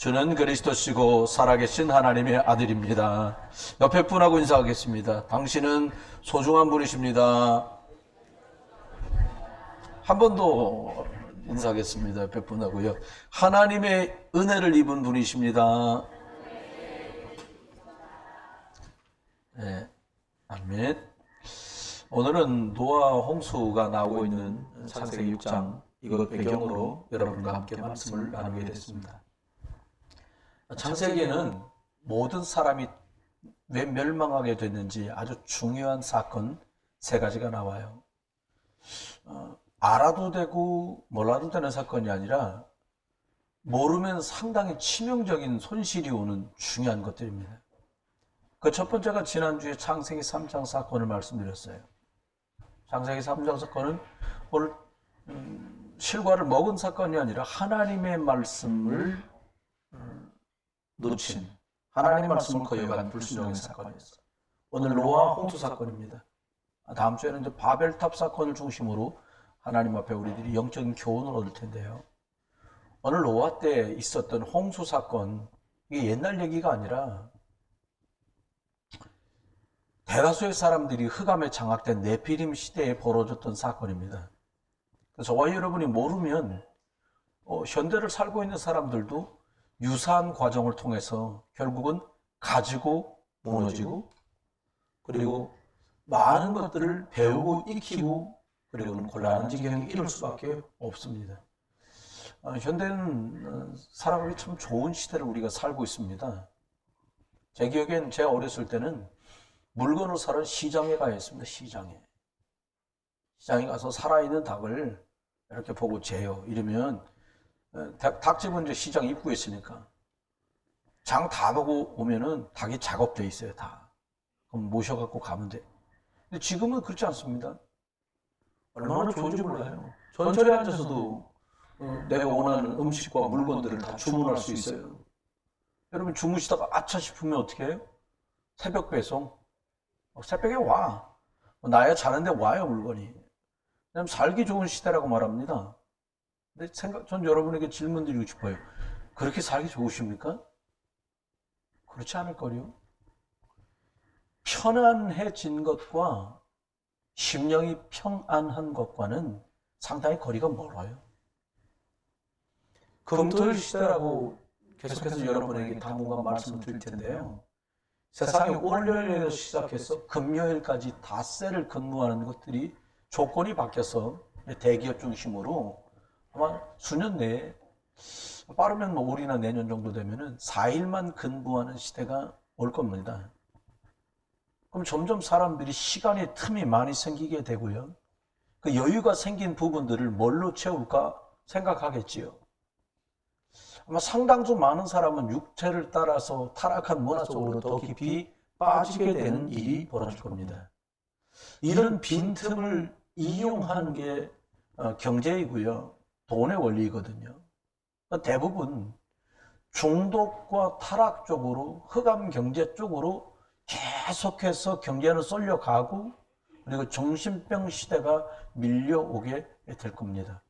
주는 그리스도시고 살아계신 하나님의 아들입니다. 옆에 분하고 인사하겠습니다. 당신은 소중한 분이십니다. 한 번 더 인사하겠습니다. 옆에 분하고요. 하나님의 은혜를 입은 분이십니다. 네, 아멘. 오늘은 노아 홍수가 나오고 있는 창세기 6장 이것 배경으로 여러분과 함께 말씀을 나누게 됐습니다. 창세기에는 모든 사람이 왜 멸망하게 됐는지 아주 중요한 사건 세 가지가 나와요. 알아도 되고 몰라도 되는 사건이 아니라 모르면 상당히 치명적인 손실이 오는 중요한 것들입니다. 그 첫 번째가 지난주에 창세기 3장 사건을 말씀드렸어요. 창세기 3장 사건은 오늘 실과를 먹은 사건이 아니라 하나님의 말씀을 놓친, 하나님의 말씀을 거역한 불순종의 사건이었어요. 오늘 노아 홍수 사건입니다. 다음 주에는 이제 바벨탑 사건을 중심으로 하나님 앞에 우리들이 영적인 교훈을 얻을 텐데요. 오늘 노아 때 있었던 홍수 사건, 이게 옛날 얘기가 아니라 대다수의 사람들이 흑암에 장악된 네피림 시대에 벌어졌던 사건입니다. 저와 여러분이 모르면 현대를 살고 있는 사람들도 유사한 과정을 통해서 결국은 가지고 무너지고 그리고 많은 것들을 배우고 익히고 그리고는 곤란한 지경에 이를 수밖에 없습니다. 현대는 살아가기 참 좋은 시대를 우리가 살고 있습니다. 제 기억엔 제가 어렸을 때는 물건을 사러 시장에 가야 했습니다. 시장에 가서 살아있는 닭을 이렇게 보고 재요. 이러면 닭집은 이제 시장 입구에 있으니까 장 다 보고 오면은 닭이 작업돼 있어요. 다. 그럼 모셔갖고 가면 돼. 근데 지금은 그렇지 않습니다. 얼마나 좋은지 몰라요. 전철에 앉아서도 내가 원하는 음식과 물건들을 다 주문할 수 있어요. 여러분 주무시다가 아차 싶으면 어떻게 해요? 새벽 배송. 새벽에 와. 나야 자는데 와요 물건이. 왜냐면 살기 좋은 시대라고 말합니다. 근데 전 여러분에게 질문 드리고 싶어요. 그렇게 살기 좋으십니까? 그렇지 않을 거요. 편안해진 것과 심령이 평안한 것과는 상당히 거리가 멀어요. 금토일 시대라고 계속해서 여러분에게 당분간 말씀을 드릴 텐데요. 세상에 월요일에서 시작해서 금요일까지 닷새를 근무하는 것들이 조건이 바뀌어서 대기업 중심으로 아마 수년 내에 빠르면 올해나 내년 정도 되면은 4일만 근무하는 시대가 올 겁니다. 그럼 점점 사람들이 시간의 틈이 많이 생기게 되고요. 그 여유가 생긴 부분들을 뭘로 채울까 생각하겠지요. 아마 상당수 많은 사람은 육체를 따라서 타락한 문화 속으로 더 깊이 빠지게 되는 일이 벌어질 겁니다. 이런 빈틈을 이용하는 게 경제이고요. 돈의 원리거든요. 대부분 중독과 타락 쪽으로 흑암 경제 쪽으로 계속해서 경제는 쏠려가고 그리고 정신병 시대가 밀려오게 될 겁니다.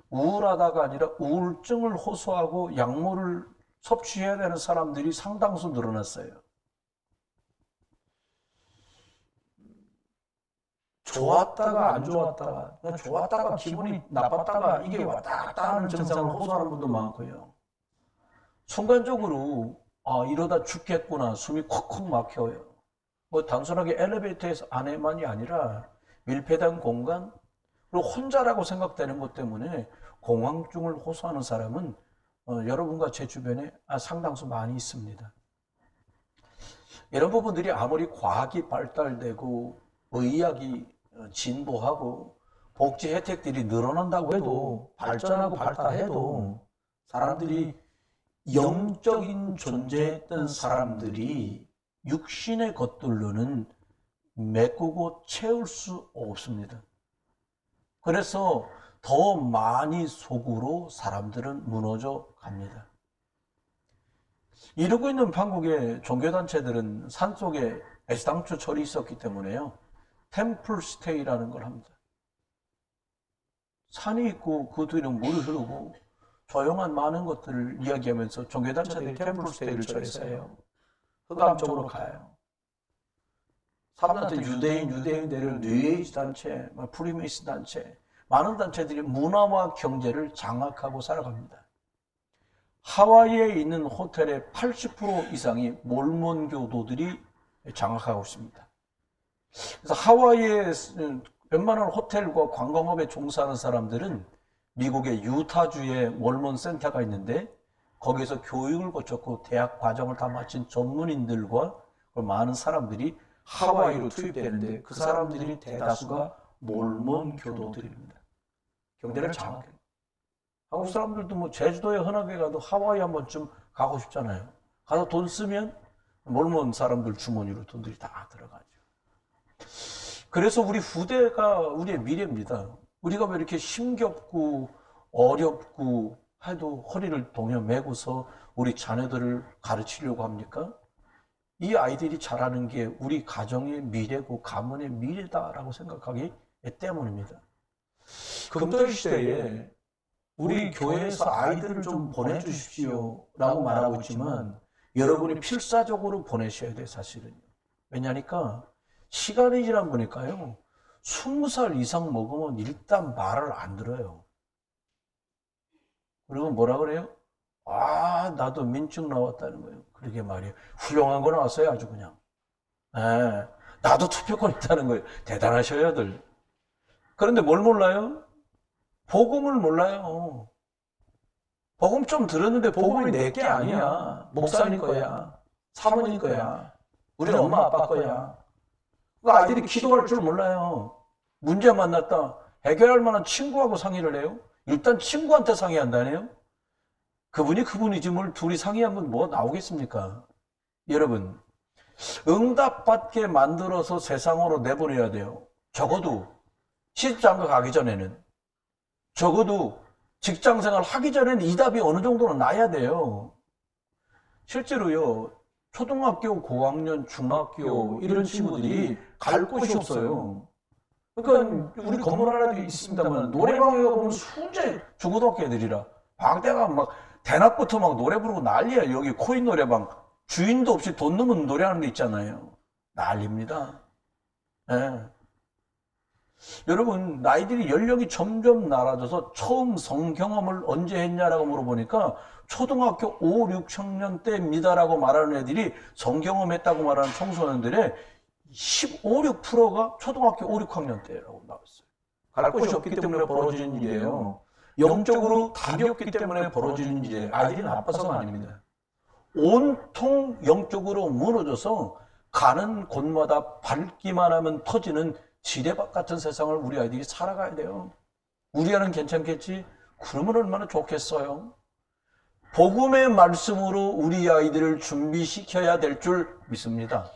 우울하다가 아니라 우울증을 호소하고 약물을 섭취해야 되는 사람들이 상당수 늘어났어요. 좋았다가 안 좋았다가, 좋았다가 기분이 나빴다가 이게 왔다 갔다 하는 증상을 호소하는 분도 많고요. 순간적으로 이러다 죽겠구나, 숨이 콕콕 막혀요. 단순하게 엘리베이터에서 안에만이 아니라 밀폐된 공간, 그리고 혼자라고 생각되는 것 때문에 공황증을 호소하는 사람은 여러분과 제 주변에 상당수 많이 있습니다. 이런 부분들이 아무리 과학이 발달되고 의학이 진보하고 복지 혜택들이 늘어난다고 해도 발전하고 발달해도 사람들이 영적인 존재였던 사람들이 육신의 것들로는 메꾸고 채울 수 없습니다. 그래서 더 많이 속으로 사람들은 무너져 갑니다. 이러고 있는 한국의 종교단체들은 산속에 애시당초 절이 있었기 때문에요. 템플 스테이라는 걸 합니다. 산이 있고 그 뒤로 물이 흐르고 조용한 많은 것들을 이야기하면서 종교단체들이 템플스테이를 절에서요. 흑암 쪽으로 가요. 사람들한테 유대인들을 뉴에이지 단체, 프리메이슨 단체, 많은 단체들이 문화와 경제를 장악하고 살아갑니다. 하와이에 있는 호텔의 80% 이상이 몰몬 교도들이 장악하고 있습니다. 그래서 하와이에 웬만한 호텔과 관광업에 종사하는 사람들은 미국의 유타주에 몰몬 센터가 있는데 거기서 교육을 거쳤고 대학 과정을 다 마친 전문인들과 많은 사람들이 하와이로 투입되는데 그 사람들이 대다수가 몰몬 교도들입니다. 경제를 장악해요. 한국 사람들도 뭐 제주도에 흔하게 가도 하와이 한 번쯤 가고 싶잖아요. 가서 돈 쓰면 몰몬 사람들 주머니로 돈들이 다 들어가죠. 그래서 우리 후대가 우리의 미래입니다. 우리가 왜 이렇게 힘겹고 어렵고 해도 허리를 동여 매고서 우리 자녀들을 가르치려고 합니까? 이 아이들이 자라는 게 우리 가정의 미래고 가문의 미래다라고 생각하기 때문입니다. 금토일 시대에 우리 교회에서 아이들을 좀 보내주십시오 라고 말하고 있지만 여러분이 필사적으로 보내셔야 돼요, 사실은. 왜냐니까 시간이 지나 보니까요 20살 이상 먹으면 일단 말을 안 들어요. 그리고 뭐라 그래요? 아, 나도 민증 나왔다는 거예요. 그러게 말이에요. 훌륭한 거 나왔어요, 아주 그냥. 예, 나도 투표권 있다는 거예요. 대단하셔야들. 그런데 뭘 몰라요? 복음을 몰라요. 복음 좀 들었는데 복음이 내 게 아니야. 목사님 거야. 사모님 거야. 우리 엄마 아빠 거야. 그 아이들이 기도할 줄 몰라요. 문제 만났다. 해결할 만한 친구하고 상의를 해요. 일단 친구한테 상의한다네요. 그분이 그분이지 뭘 둘이 상의하면 뭐 나오겠습니까? 여러분, 응답받게 만들어서 세상으로 내보내야 돼요. 적어도 시집장가 가기 전에는. 적어도 직장생활 하기 전에는 이 답이 어느 정도는 나야 돼요. 실제로요, 초등학교, 고학년, 중학교 이런 친구들이 갈 곳이 없어요. 그러니까 우리 건물 하나도 있습니다만 노래방에 가보면 순전히 중고등학교 애들이라 방대가 막 대낮부터 막 노래 부르고 난리야. 여기 코인 노래방 주인도 없이 돈 넣으면 노래하는 데 있잖아요. 난리입니다. 네. 여러분, 나이들이 연령이 점점 낮아져서 처음 성경험을 언제 했냐라고 물어보니까 초등학교 5, 6학년 때입니다라고 말하는 애들이 성경험했다고 말하는 청소년들의 15, 6%가 초등학교 5, 6학년 때라고 나왔어요. 갈 곳이 없기 때문에 벌어지는 일이에요. 영적으로 답이 없기 때문에 벌어지는 일이에요. 아이들이 나빠서가 아닙니다. 온통 영적으로 무너져서 가는 곳마다 밟기만 하면 터지는 지뢰밭 같은 세상을 우리 아이들이 살아가야 돼요. 우리 아이는 괜찮겠지? 그러면 얼마나 좋겠어요. 복음의 말씀으로 우리 아이들을 준비시켜야 될 줄 믿습니다.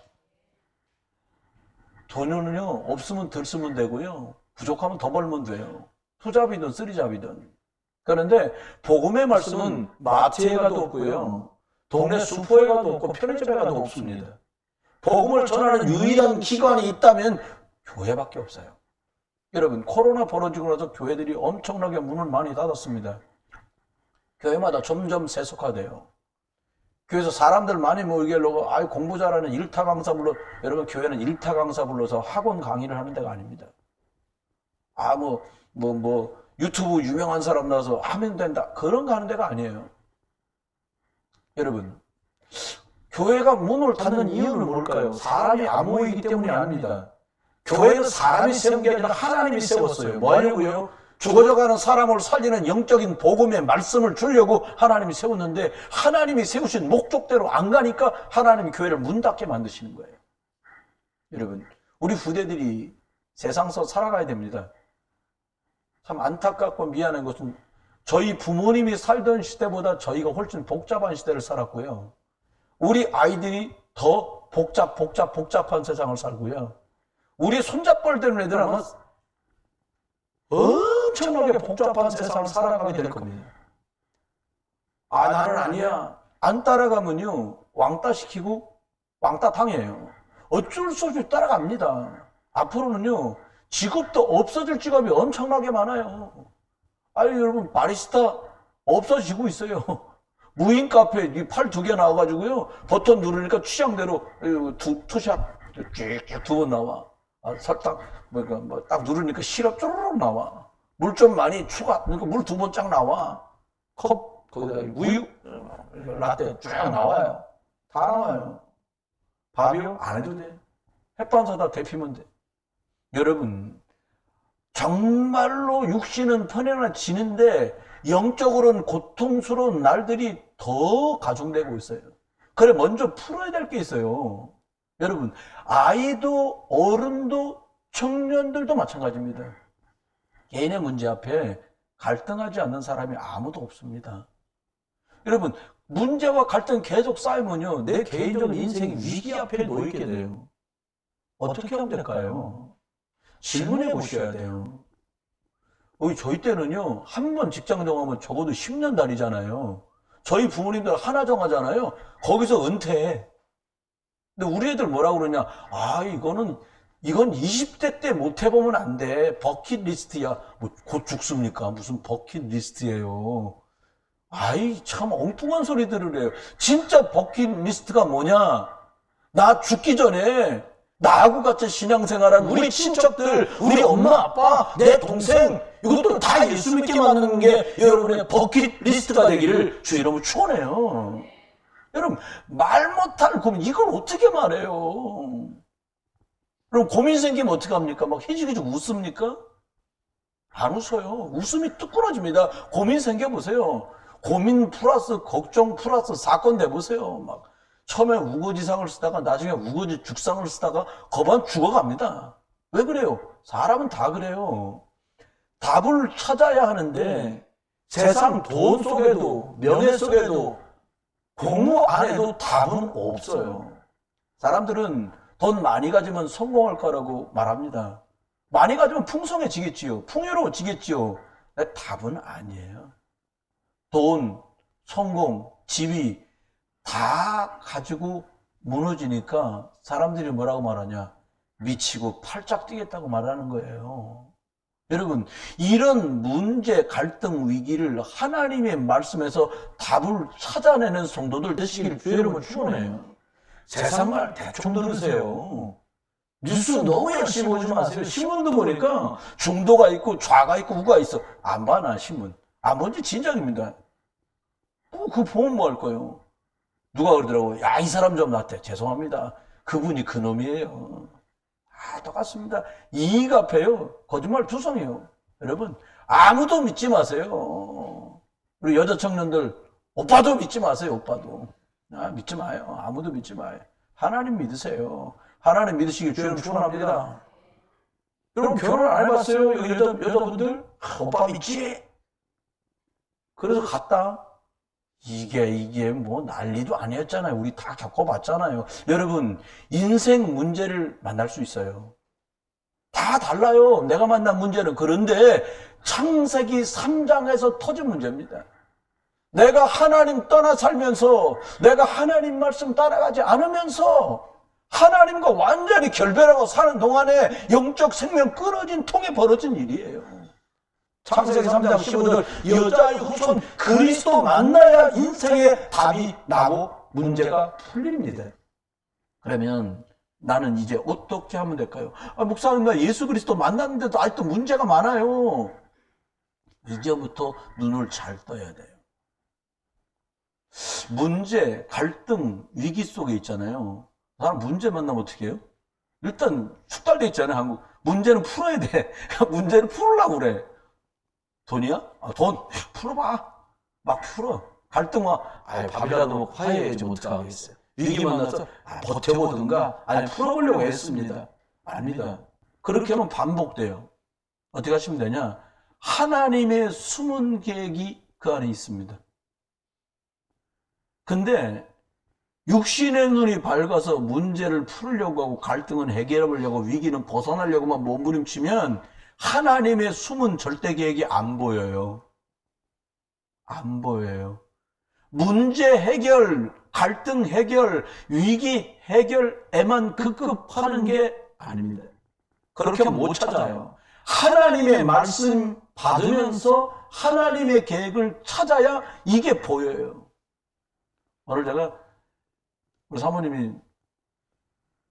돈은요 없으면 덜 쓰면 되고요, 부족하면 더 벌면 돼요. 투잡이든 쓰리잡이든. 그런데 복음의 말씀은 마트에 가도 없고요, 동네 슈퍼에 가도 없고 편의점에 가도 없습니다. 복음을 전하는 유일한 기관이 있다면 교회밖에 없어요. 여러분, 코로나 벌어지고 나서 교회들이 엄청나게 문을 많이 닫았습니다. 교회마다 점점 세속화돼요. 교회에서 사람들 많이 모이게 하려고 공부 잘하는 일타 강사 불러, 여러분 교회는 일타 강사 불러서 학원 강의를 하는 데가 아닙니다. 유튜브 유명한 사람 나와서 하면 된다, 그런 거 하는 데가 아니에요. 여러분, 교회가 문을 닫는 이유는 뭘까요? 사람이 안 모이기 때문이 아닙니다. 교회는 사람이 세운 게 아니라 하나님이 세웠어요. 뭐 하려고요? 죽어져가는 사람을 살리는 영적인 복음의 말씀을 주려고 하나님이 세웠는데 하나님이 세우신 목적대로 안 가니까 하나님이 교회를 문 닫게 만드시는 거예요. 여러분, 우리 후대들이 세상서 살아가야 됩니다. 참 안타깝고 미안한 것은 저희 부모님이 살던 시대보다 저희가 훨씬 복잡한 시대를 살았고요, 우리 아이들이 더 복잡한 세상을 살고요, 우리 손잡벌 되는 애들은 엄청나게 복잡한 세상을 살아가게 될 겁니다. 나는 아니야. 안 따라가면요, 왕따 시키고 왕따 당해요. 어쩔 수 없이 따라갑니다. 앞으로는요, 직업도 없어질 직업이 엄청나게 많아요. 여러분, 바리스타 없어지고 있어요. 무인 카페 이 팔 두 개 나와가지고요. 버튼 누르니까 취향대로 투샷 쭉 두 번 나와. 설탕 딱 누르니까 시럽 쪼르륵 나와. 물 좀 많이 추가. 그러니까 물 두 번 쫙 나와. 컵 거기다 우유 라떼 쫙 나와요. 다 나와요. 밥이요? 안 해도 돼. 햇반 사다 데피면 돼. 여러분, 정말로 육신은 편안해지는데 영적으로는 고통스러운 날들이 더 가중되고 있어요. 그래, 먼저 풀어야 될 게 있어요. 여러분, 아이도 어른도 청년들도 마찬가지입니다. 개인의 문제 앞에 갈등하지 않는 사람이 아무도 없습니다. 여러분, 문제와 갈등 계속 쌓이면요, 내 개인적인 인생이 위기 앞에 놓이게 돼요. 어떻게 하면 될까요? 질문해 보셔야 돼요. 저희 때는요, 한 번 직장 정하면 적어도 10년 다니잖아요. 저희 부모님들 하나 정하잖아요. 거기서 은퇴해. 근데 우리 애들 뭐라고 그러냐? 이건 20대 때 못 해보면 안 돼. 버킷리스트야. 뭐, 곧 죽습니까? 무슨 버킷리스트예요. 참 엉뚱한 소리들을 해요. 진짜 버킷리스트가 뭐냐? 나 죽기 전에 나하고 같이 신앙생활한 우리 친척들, 우리 엄마, 아빠, 내 동생, 이것도 다 예수 믿게 만드는 게 여러분의 버킷리스트가 되기를 주의 이름으로 축원해요. 여러분, 말 못할 고민, 이걸 어떻게 말해요? 그럼 고민 생기면 어떻게 합니까? 막 희죽희죽 웃습니까? 안 웃어요. 웃음이 뚝 끊어집니다. 고민 생겨보세요. 고민 플러스 걱정 플러스 사건 내보세요. 막 처음에 우거지상을 쓰다가 나중에 우거지 죽상을 쓰다가 거반 죽어갑니다. 왜 그래요? 사람은 다 그래요. 답을 찾아야 하는데 세상 돈 속에도 명예 속에도 공부 안 해도 답은 없어요. 사람들은 돈 많이 가지면 성공할 거라고 말합니다. 많이 가지면 풍성해지겠지요. 풍요로워지겠지요. 근데 답은 아니에요. 돈, 성공, 지위 다 가지고 무너지니까 사람들이 뭐라고 말하냐? 미치고 팔짝 뛰겠다고 말하는 거예요. 여러분, 이런 문제, 갈등, 위기를 하나님의 말씀에서 답을 찾아내는 성도들 되시길 주의 이름으로 축원해요. 세상 말 대충 들으세요. 뉴스 너무 열심히 보지 마세요. 신문도 보니까 중도가 있고 좌가 있고 우가 있어. 안 봐, 나 신문. 안 본지 진작입니다. 그거 보면 뭐 할 거예요? 누가 그러더라고요. 야, 이 사람 좀 낫대. 죄송합니다. 그분이 그놈이에요. 똑같습니다. 이익 앞에요. 거짓말 투성이에요. 여러분, 아무도 믿지 마세요. 우리 여자 청년들, 오빠도 믿지 마세요, 오빠도. 믿지 마요. 아무도 믿지 마요. 하나님 믿으세요. 하나님 믿으시길 주님 축원합니다. 여러분, 결혼 안 해봤어요? 여자분들? 오빠 믿지? 그래서 갔다. 이게 뭐 난리도 아니었잖아요. 우리 다 겪어봤잖아요. 여러분, 인생 문제를 만날 수 있어요. 다 달라요. 내가 만난 문제는. 그런데 창세기 3장에서 터진 문제입니다. 내가 하나님 떠나 살면서, 내가 하나님 말씀 따라가지 않으면서 하나님과 완전히 결별하고 사는 동안에 영적 생명 끊어진 통에 벌어진 일이에요. 창세기 3장 15절, 여자의 후손 그리스도 만나야 인생의 답이 나고 문제가 풀립니다. 그러면 나는 이제 어떻게 하면 될까요? 목사님, 나 예수 그리스도 만났는데도 아직도 문제가 많아요. 이제부터 눈을 잘 떠야 돼요. 문제, 갈등, 위기 속에 있잖아요. 사람 문제 만나면 어떻게 해요? 일단 숙달돼 있잖아요, 한국. 문제는 풀어야 돼. 문제는 풀으려고 그래. 돈이야? 돈 풀어봐. 막 풀어. 갈등 와. 밥이라도 먹고 화해해야지 어떡하겠어요. 위기 만나서 버텨보든가 아니 풀어보려고 했습니다. 아닙니다. 그렇게 하면 반복돼요. 어떻게 하시면 되냐? 하나님의 숨은 계획이 그 안에 있습니다. 근데 육신의 눈이 밝아서 문제를 풀으려고 하고 갈등은 해결하려고 위기는 벗어나려고만 몸부림치면 하나님의 숨은 절대 계획이 안 보여요. 안 보여요. 문제 해결, 갈등 해결, 위기 해결에만 급급하는 게 아닙니다. 그렇게 못 찾아요. 하나님의 말씀 받으면서 하나님의 계획을 찾아야 이게 보여요. 오늘 제가 우리 사모님이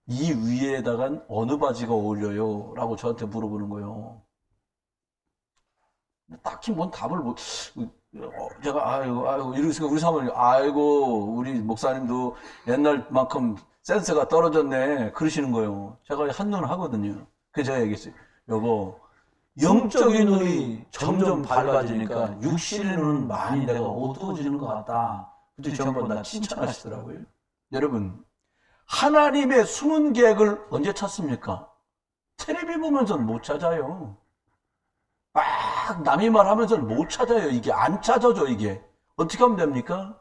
이 위에다가 어느 바지가 어울려요? 라고 저한테 물어보는 거예요. 딱히 뭔 답을 못, 제가, 아이고, 이러니까 우리 사모님, 아이고, 우리 목사님도 옛날만큼 센스가 떨어졌네. 그러시는 거예요. 제가 한눈 하거든요. 그래서 제가 얘기했어요. 여보, 영적인 눈이 점점 밝아지니까 육신의 눈은 많이 내가 어두워지는 것 같다. 그때 저한번 나 칭찬하시더라고요. 여러분, 하나님의 숨은 계획을 언제 찾습니까? 텔레비 보면서는 못 찾아요. 막 남이 말하면서는 못 찾아요. 이게 안 찾아져. 이게 어떻게 하면 됩니까?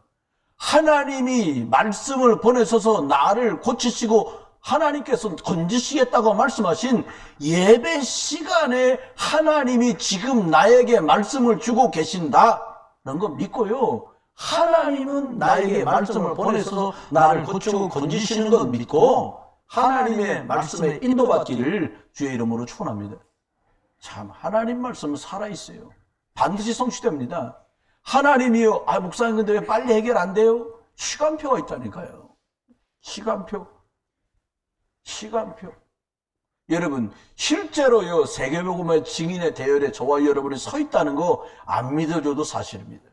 하나님이 말씀을 보내셔서 나를 고치시고 하나님께서 건지시겠다고 말씀하신 예배 시간에 하나님이 지금 나에게 말씀을 주고 계신다는 거 믿고요. 하나님은 나에게 말씀을 보내서 나를 고치고 건지시는 것 믿고 하나님의 말씀에 인도받기를 주의 이름으로 축원합니다. 참 하나님 말씀은 살아있어요. 반드시 성취됩니다. 하나님이요. 목사님 근데 왜 빨리 해결 안 돼요? 시간표가 있다니까요. 시간표. 여러분 실제로요 세계복음의 증인의 대열에 저와 여러분이 서 있다는 거 안 믿어줘도 사실입니다.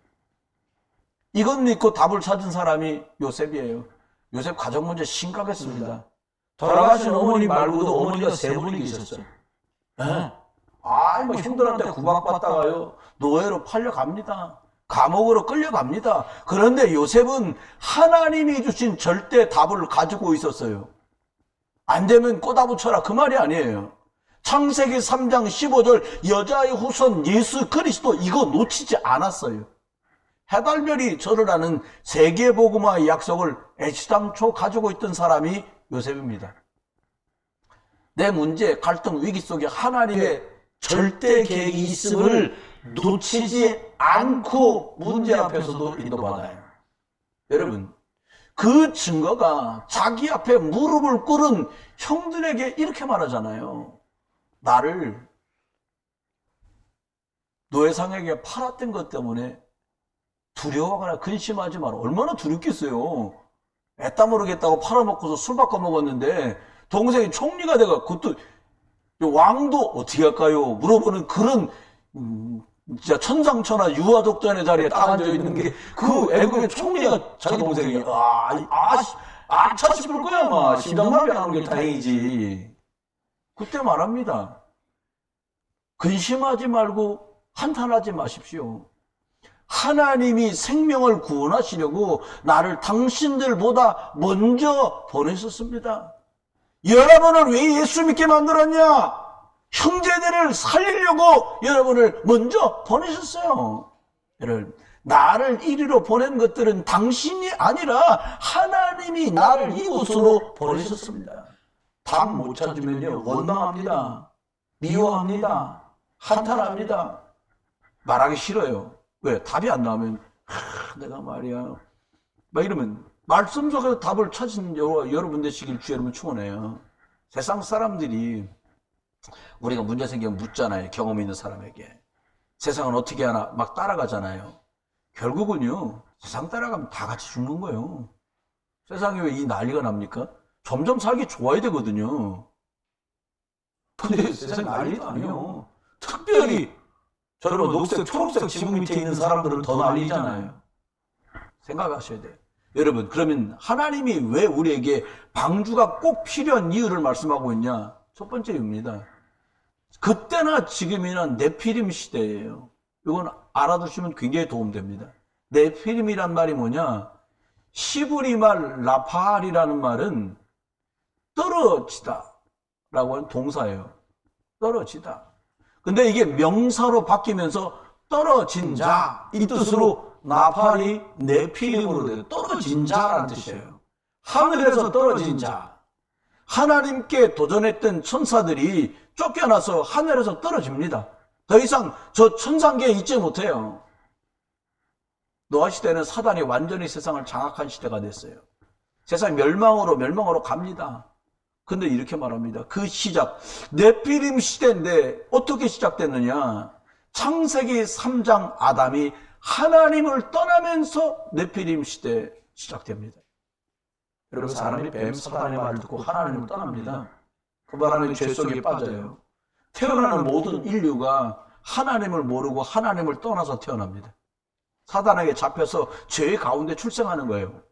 이건 믿고 답을 찾은 사람이 요셉이에요. 요셉 가정 문제 심각했습니다. 돌아가신 어머니 말고도 어머니가 3분이 계셨어요. 뭐 형들한테 구박받다가요 노예로 팔려갑니다. 감옥으로 끌려갑니다. 그런데 요셉은 하나님이 주신 절대 답을 가지고 있었어요. 안 되면 꽂아붙여라 그 말이 아니에요. 창세기 3장 15절 여자의 후손 예수 그리스도 이거 놓치지 않았어요. 해달별이 저를 아는 세계복음화의 약속을 애시당초 가지고 있던 사람이 요셉입니다. 내 문제, 갈등, 위기 속에 하나님의 절대 계획이 있음을 놓치지 않고 문제 앞에서도 인도받아요. 여러분 그 증거가 자기 앞에 무릎을 꿇은 형들에게 이렇게 말하잖아요. 나를 노예상에게 팔았던 것 때문에 두려워하거나 근심하지 마라. 얼마나 두렵겠어요. 애따 모르겠다고 팔아먹고서 술 바꿔 먹었는데 동생이 총리가 돼가 그것도 왕도 어떻게 할까요? 물어보는 그런 진짜 천상천하 유아독전의 자리에 딱 앉아있는 게 그 애국의 총리가 자기 동생이야. 아차 싶을 거야. 아마 심장마비 안 하는 게 다행이지. 그때 말합니다. 근심하지 말고 한탄하지 마십시오. 하나님이 생명을 구원하시려고 나를 당신들보다 먼저 보내셨습니다. 여러분을 왜 예수 믿게 만들었냐? 형제들을 살리려고 여러분을 먼저 보내셨어요. 여러분, 나를 이리로 보낸 것들은 당신이 아니라 하나님이 나를 이곳으로 보내셨습니다. 답 못 찾으면요 원망합니다. 미워합니다. 한탄합니다. 말하기 싫어요. 왜? 답이 안 나오면 내가 말이야 막 이러면 말씀 속에서 답을 찾은 여러분 되시길 주 여러분 축원해요. 세상 사람들이 우리가 문제 생기면 묻잖아요. 경험 있는 사람에게. 세상은 어떻게 하나 막 따라가잖아요. 결국은요 세상 따라가면 다 같이 죽는 거예요. 세상에 왜 이 난리가 납니까? 점점 살기 좋아야 되거든요. 근데 세상 난리도 아니에요. 특별히 저런 녹색, 초록색 지붕 밑에 있는 사람들은 더 난리잖아요. 생각하셔야 돼요. 여러분, 그러면 하나님이 왜 우리에게 방주가 꼭 필요한 이유를 말씀하고 있냐? 첫 번째 이유입니다. 그때나 지금이나 네피림 시대예요. 이건 알아두시면 굉장히 도움됩니다. 네피림이란 말이 뭐냐? 시브리말 라팔이라는 말은 떨어지다 라고 하는 동사예요. 떨어지다. 근데 이게 명사로 바뀌면서 떨어진 자 이 뜻으로 나팔이 네피림으로 돼요. 떨어진 자라는 뜻이에요. 하늘에서 떨어진 자. 하나님께 도전했던 천사들이 쫓겨나서 하늘에서 떨어집니다. 더 이상 저 천상계에 있지 못해요. 노아 시대는 사단이 완전히 세상을 장악한 시대가 됐어요. 세상 멸망으로 갑니다. 근데 이렇게 말합니다. 그 시작, 네피림 시대인데 어떻게 시작됐느냐? 창세기 3장 아담이 하나님을 떠나면서 네피림 시대 시작됩니다. 여러분, 사람이 뱀 사단의 말을 듣고 하나님을 떠납니다. 그 바람에 죄 속에 빠져요. 태어나는 모든 인류가 하나님을 모르고 하나님을 떠나서 태어납니다. 사단에게 잡혀서 죄의 가운데 출생하는 거예요.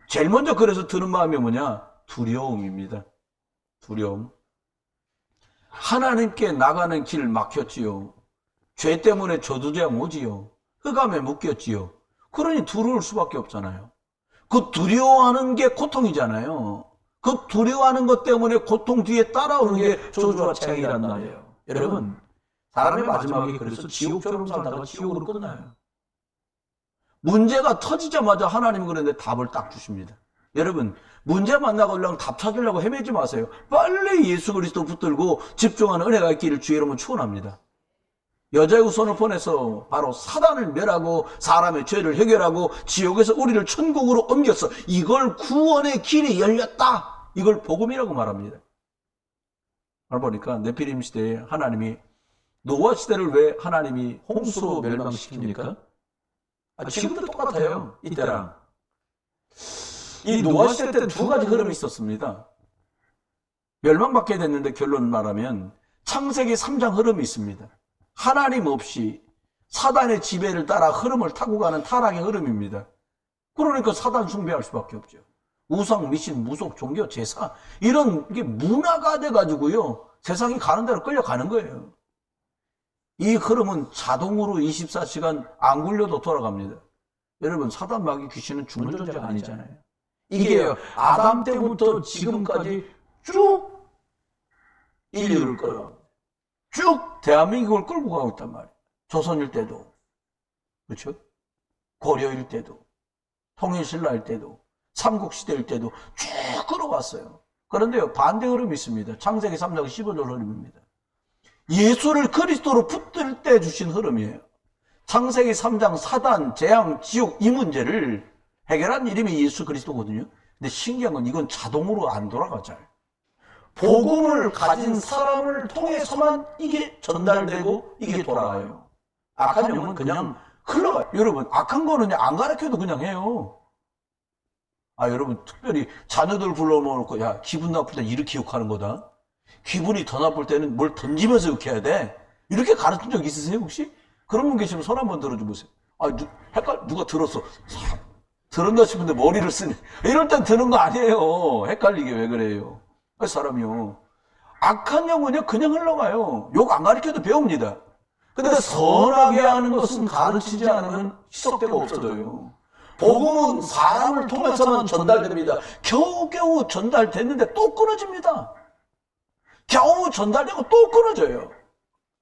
제일 먼저 그래서 드는 마음이 뭐냐? 두려움입니다. 두려움. 하나님께 나가는 길 막혔지요. 죄 때문에 저주죄 오지요. 흑암에 묶였지요. 그러니 두려울 수밖에 없잖아요. 그 두려워하는 게 고통이잖아요. 그 두려워하는 것 때문에 고통 뒤에 따라오는 게 저주와 재앙이란 말이에요. 여러분, 사람의 마지막이 그래서 지옥처럼 살다가 지옥으로 끝나요. 문제가 터지자마자 하나님은 그런데 답을 딱 주십니다. 여러분, 문제 만나고 그냥 답 찾으려고 헤매지 마세요. 빨리 예수 그리스도 붙들고 집중하는 은혜가 있기를 주의 이름으로 축원합니다. 여자의 후손을 보내서 바로 사단을 멸하고 사람의 죄를 해결하고 지옥에서 우리를 천국으로 옮겼어. 이걸 구원의 길이 열렸다. 이걸 복음이라고 말합니다. 그걸 보니까 네피림 시대에 하나님이 노아 시대를 왜 하나님이 홍수로 멸망시킵니까? 지금도 똑같아요. 이때랑. 이 노아 시대 때 두 가지 흐름이 있었습니다. 멸망받게 됐는데 결론을 말하면 창세기 3장 흐름이 있습니다. 하나님 없이 사단의 지배를 따라 흐름을 타고 가는 타락의 흐름입니다. 그러니까 사단 숭배할 수밖에 없죠. 우상, 미신, 무속, 종교, 제사 이런 게 문화가 돼가지고요. 세상이 가는 대로 끌려가는 거예요. 이 흐름은 자동으로 24시간 안 굴려도 돌아갑니다. 여러분, 사단 마귀 귀신은 죽는 존재가 아니잖아요. 이게 아담 때부터 지금까지 쭉 인류를 끌어갑니다. 쭉 대한민국을 끌고 가고 있단 말이에요. 조선일 때도, 그렇죠? 고려일 때도, 통일신라일 때도, 삼국시대일 때도 쭉 끌어왔어요. 그런데요, 반대 흐름이 있습니다. 창세기 3장 15절 흐름입니다. 예수를 그리스도로 붙들 때 주신 흐름이에요. 창세기 3장 사단, 재앙, 지옥 이 문제를 해결한 이름이 예수 그리스도거든요. 근데 신기한 건 이건 자동으로 안 돌아가잖아요. 복음을 가진 사람을 통해서만 이게 전달되고 이게 돌아가요. 악한 영은 그냥 흘러가요. 여러분, 악한 거는 안 가르쳐도 그냥 해요. 여러분, 특별히 자녀들 불러놓고 야, 기분 나쁠 때 이렇게 욕하는 거다. 기분이 더 나쁠 때는 뭘 던지면서 욕해야 돼. 이렇게 가르친 적 있으세요, 혹시? 그런 분 계시면 손 한번 들어줘 보세요. 누가 들었어. 들었나 싶은데 머리를 쓰네. 이럴 땐 드는 거 아니에요. 헷갈리게 왜 그래요? 사람이요. 악한 영은요, 그냥 흘러가요. 욕 안 가르쳐도 배웁니다. 근데 선하게 하는 것은 가르치지 않으면 희석되고 없어져요. 복음은 사람을 통해서만 전달됩니다. 겨우겨우 전달됐는데 또 끊어집니다. 겨우 전달되고 또 끊어져요.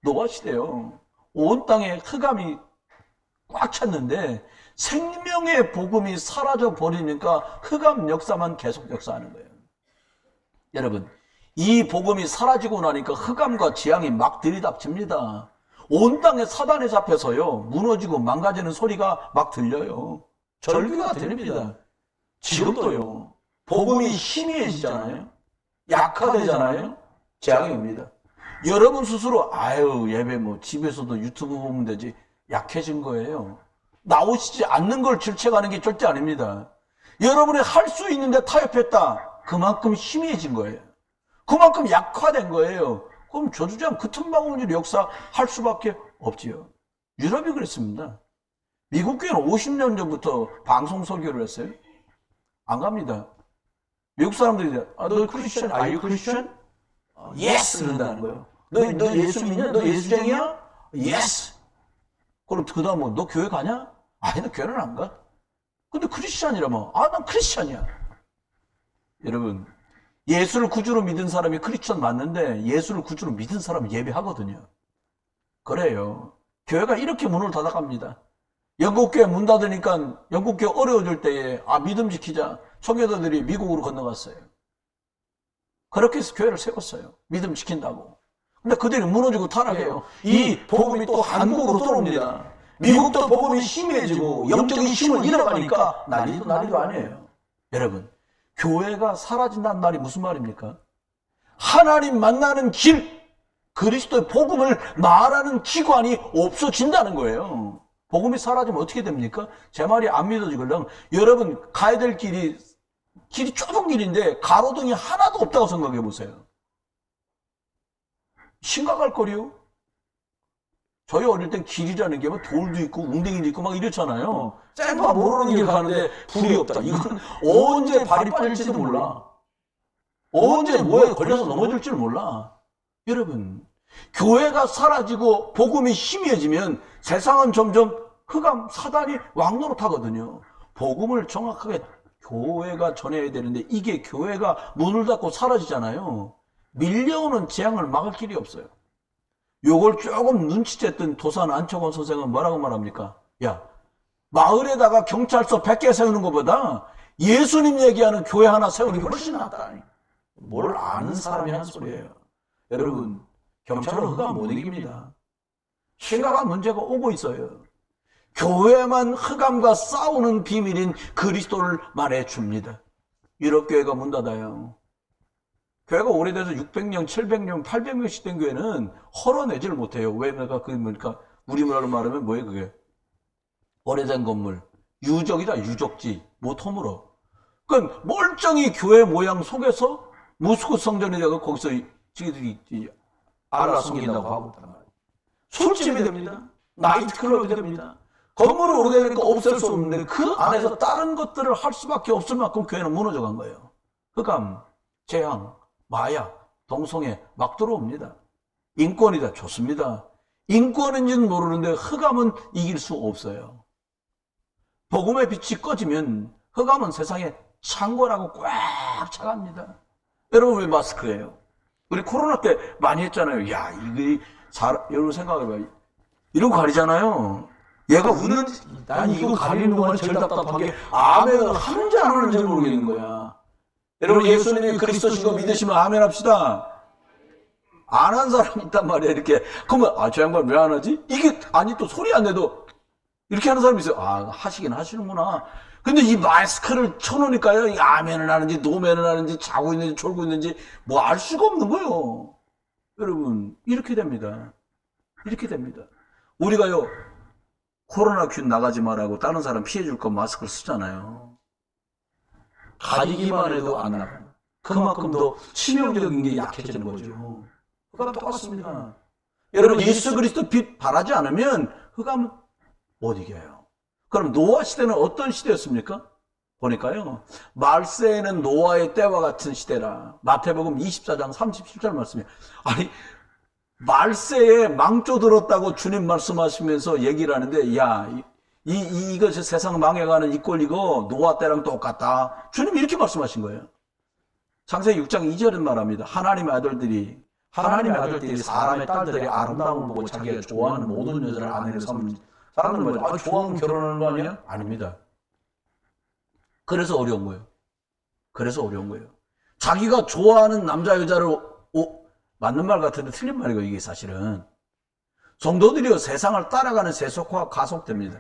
노아 시대요. 온 땅에 흑암이 꽉 찼는데 생명의 복음이 사라져 버리니까 흑암 역사만 계속 역사하는 거예요. 여러분, 이 복음이 사라지고 나니까 흑암과 재앙이 막 들이닥칩니다. 온 땅에 사단에 잡혀서요, 무너지고 망가지는 소리가 막 들려요. 절규가 들립니다. 지금도요. 복음이 희미해지잖아요. 약화되잖아요. 재앙이 옵니다. 여러분 스스로 예배 집에서도 유튜브 보면 되지, 약해진 거예요. 나오시지 않는 걸 질책하는 게 절대 아닙니다. 여러분이 할 수 있는데 타협했다. 그만큼 희미해진 거예요. 그만큼 약화된 거예요. 그럼 저주장 그 틈바구니로 역사할 수밖에 없지요. 유럽이 그랬습니다. 미국 교회는 50년 전부터 방송 설교를 했어요. 안 갑니다. 미국 사람들이 너 크리스천? Are you Christian? Yes! 그런다는 거예요. 너 예수 믿냐? 너 예수쟁이야? Yes! 그럼 그 다음은 너 교회 가냐? 아니, 나 교회는 안 가. 근데 크리스천이라면 난 크리스천이야. 여러분, 예수를 구주로 믿은 사람이 크리스천 맞는데 예수를 구주로 믿은 사람은 예배하거든요. 그래요. 교회가 이렇게 문을 닫아갑니다. 영국교회 문 닫으니까 영국교회 어려워질 때에 믿음 지키자. 청교도들이 미국으로 건너갔어요. 그렇게 해서 교회를 세웠어요. 믿음 지킨다고. 근데 그들이 무너지고 타락해요. 이 복음이 또 한국으로 들어옵니다. 미국도 복음이 심해지고 영적인 힘을 잃어가니까 난리도 아니에요. 여러분, 교회가 사라진다는 말이 무슨 말입니까? 하나님 만나는 길, 그리스도의 복음을 말하는 기관이 없어진다는 거예요. 복음이 사라지면 어떻게 됩니까? 제 말이 안 믿어지걸랑 여러분 가야 될 길이 좁은 길인데 가로등이 하나도 없다고 생각해 보세요. 심각할 거리요. 저희 어릴 땐 길이라는 게 뭐 돌도 있고 웅덩이도 있고 막 이랬잖아요. 쟤가 모르는 길 가는데 불이 없다. 이건 언제 발이 빠질지도 몰라. 언제 뭐에 걸려서 넘어질지를 몰라. 여러분, 교회가 사라지고 복음이 희미해지면 세상은 점점 흑암, 사단이 왕노릇하거든요. 복음을 정확하게 교회가 전해야 되는데 이게 교회가 문을 닫고 사라지잖아요. 밀려오는 재앙을 막을 길이 없어요. 요걸 조금 눈치챘던 도산 안초곤 선생은 뭐라고 말합니까? 야, 마을에다가 경찰서 100개 세우는 것보다 예수님 얘기하는 교회 하나 세우는 게 훨씬 낫다. 뭘 아는 사람이 한 소리예요. 여러분, 경찰은 흑암 못 이깁니다. 심각한 문제가 오고 있어요. 교회만 흑암과 싸우는 비밀인 그리스도를 말해줍니다. 유럽교회가 문 닫아요. 교회가 오래돼서 600년, 700년, 800년씩 된 교회는 헐어내지를 못해요. 왜? 그러니까 우리말로 말하면 뭐예요 그게? 오래된 건물, 유적이다, 유적지, 못 허물어. 그건 멀쩡히 교회 모양 속에서 모스크 성전에 내가 거기서 지들이 알아 섬긴다고 하고 있단 말이에요. 술집이 됩니다. 나이트클럽이 됩니다. 건물을 오래되니까 없앨 수 없는데 그 안에서 다른 것들을 할 수밖에 없을 만큼 교회는 무너져 간 거예요. 흑암, 재앙, 마약, 동성애 막 들어옵니다. 인권이다, 좋습니다. 인권인지는 모르는데 흑암은 이길 수 없어요. 복음의 빛이 꺼지면 흑암은 세상에 창고라고 꽉 차갑니다. 여러분 왜 마스크예요? 우리 코로나 때 많이 했잖아요. 야, 이게 여러분 생각해봐요. 이러고 가리잖아요. 얘가 우는지, 난 이거 가리는 동안에 제일 답답한 게 아멘을 하는지 안 하는지 모르겠는 거야. 여러분 예수님이 그리스도신 거 믿으시면 아멘 합시다. 안 한 사람이 있단 말이야. 이렇게. 그러면 저 양반 왜 안 하지? 이게 아니 또 소리 안 내도 이렇게 하는 사람이 있어요. 하시긴 하시는구나. 근데 이 마스크를 쳐놓으니까요. 이 아멘을 하는지 노멘을 하는지 자고 있는지 졸고 있는지 뭐 알 수가 없는 거예요. 여러분 이렇게 됩니다. 이렇게 됩니다. 우리가요 코로나 균 나가지 말라고 다른 사람 피해줄 건 마스크를 쓰잖아요. 가리기만 해도 안 나가요. 그만큼 더 치명적인 게 약해지는 거죠. 흑암 똑같습니다. 여러분 예수 그리스도 빛 바라지 않으면 흑암은 못 이겨요. 그럼 노아 시대는 어떤 시대였습니까? 보니까요. 말세에는 노아의 때와 같은 시대라. 마태복음 24장 37절 말씀이에요. 아니 말세에 망조 들었다고 주님 말씀하시면서 얘기를 하는데 야 이거 세상 망해가는 이 꼴 이거 노아 때랑 똑같다. 주님이 이렇게 말씀하신 거예요. 창세기 6장 2절은 말합니다. 하나님의 아들들이 사람의 딸들이 아름다움을 보고 자기가 좋아하는 모든 여자를 아내로 삼는 사람들은 뭐죠? 좋아하면 결혼하는 거 아니야? 아닙니다. 그래서 어려운 거예요. 자기가 좋아하는 남자 여자를 맞는 말 같은데 틀린 말이고 이게 사실은 성도들이요 세상을 따라가는 세속화가 가속됩니다.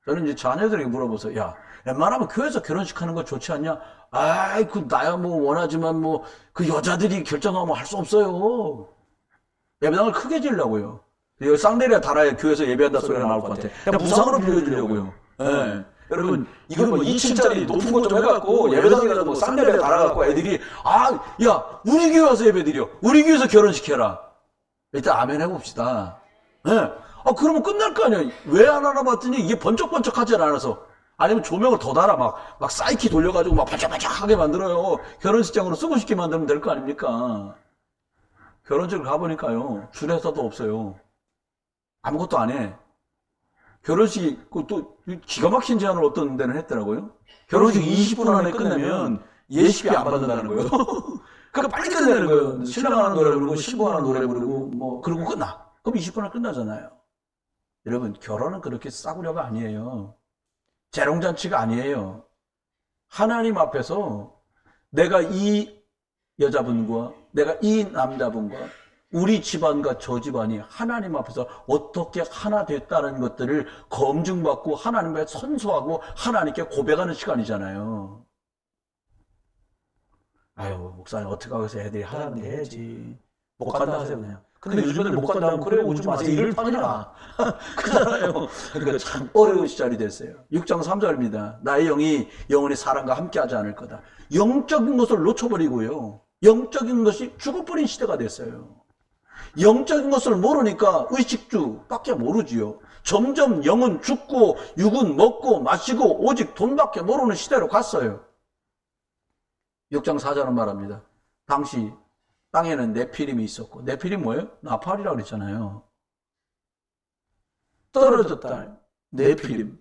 저는 이제 자녀들에게 물어보세요. 야, 웬만하면 교회에서 결혼식 하는 거 좋지 않냐? 아이, 나야 뭐 원하지만 뭐 그 여자들이 결정하면 할 수 없어요. 예배당을 크게 지으려고요. 여기 쌍내리아 달아야 교회에서 예배한다 소리가 나올 것 같아. 그냥 무상으로 빌려주려고요. 네. 여러분, 이건 뭐 2층짜리 높은 것 좀 해갖고 예배당에다 뭐 쌍내리아 달아갖고 애들이 야, 우리 교회 와서 예배드려. 우리 교회에서 결혼시켜라. 일단 아멘 해봅시다. 네. 그러면 끝날 거 아니야. 왜 안 하나 봤더니 이게 번쩍번쩍하지 않아서. 아니면 조명을 더 달아 막 사이키 돌려가지고 막 반짝반짝하게 만들어요. 결혼식장으로 쓰고 싶게 만들면 될 거 아닙니까? 결혼식을 가보니까요. 줄에서도 없어요. 아무것도 안 해. 결혼식 또 기가 막힌 제안을 어떤 데는 했더라고요. 결혼식 20분 안에 끝내면 예식비 안 받는다는 거예요. 그러니까 빨리 끝내는 거예요. 신랑 하는 노래 부르고 신부 하는 노래 부르고 뭐 그러고 끝나. 그럼 20분 안에 끝나잖아요. 여러분 결혼은 그렇게 싸구려가 아니에요. 재롱잔치가 아니에요. 하나님 앞에서 내가 이 여자분과 내가 이 남자분과 우리 집안과 저 집안이 하나님 앞에서 어떻게 하나 됐다는 것들을 검증받고 하나님께 선서하고 하나님께 고백하는 시간이잖아요. 아유 목사님 어떻게 하겠어요. 애들이 하라는데 해야지. 못 간다 하세요 그냥. 근데 요즘에는 못 간다면 그래 오지 마세요. 일을 파느라. 그잖아요. 그러니까 참 어려운 시절이 됐어요. 6장 3절입니다. 나의 영이 영원히 사람과 함께하지 않을 거다. 영적인 것을 놓쳐버리고요. 영적인 것이 죽어버린 시대가 됐어요. 영적인 것을 모르니까 의식주밖에 모르지요. 점점 영은 죽고 육은 먹고 마시고 오직 돈밖에 모르는 시대로 갔어요. 6장 4절은 말합니다. 당시 땅에는 네피림이 있었고, 네피림 뭐예요? 나팔이라고 그랬잖아요. 떨어졌다. 네피림.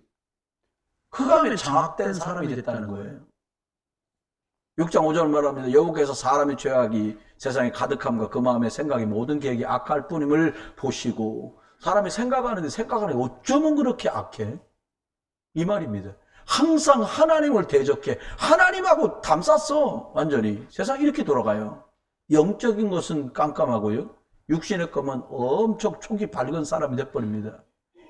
흑암에 장악된 사람이 됐다는 거예요. 6장 5절 말합니다. 여호와께서 사람의 죄악이 세상에 가득함과 그 마음의 생각이 모든 계획이 악할 뿐임을 보시고, 사람이 생각하는데 생각하는 게 어쩌면 그렇게 악해? 이 말입니다. 항상 하나님을 대적해. 하나님하고 담쌌어. 완전히. 세상이 이렇게 돌아가요. 영적인 것은 깜깜하고요. 육신의 것은 엄청 촉이 밝은 사람이 돼버립니다.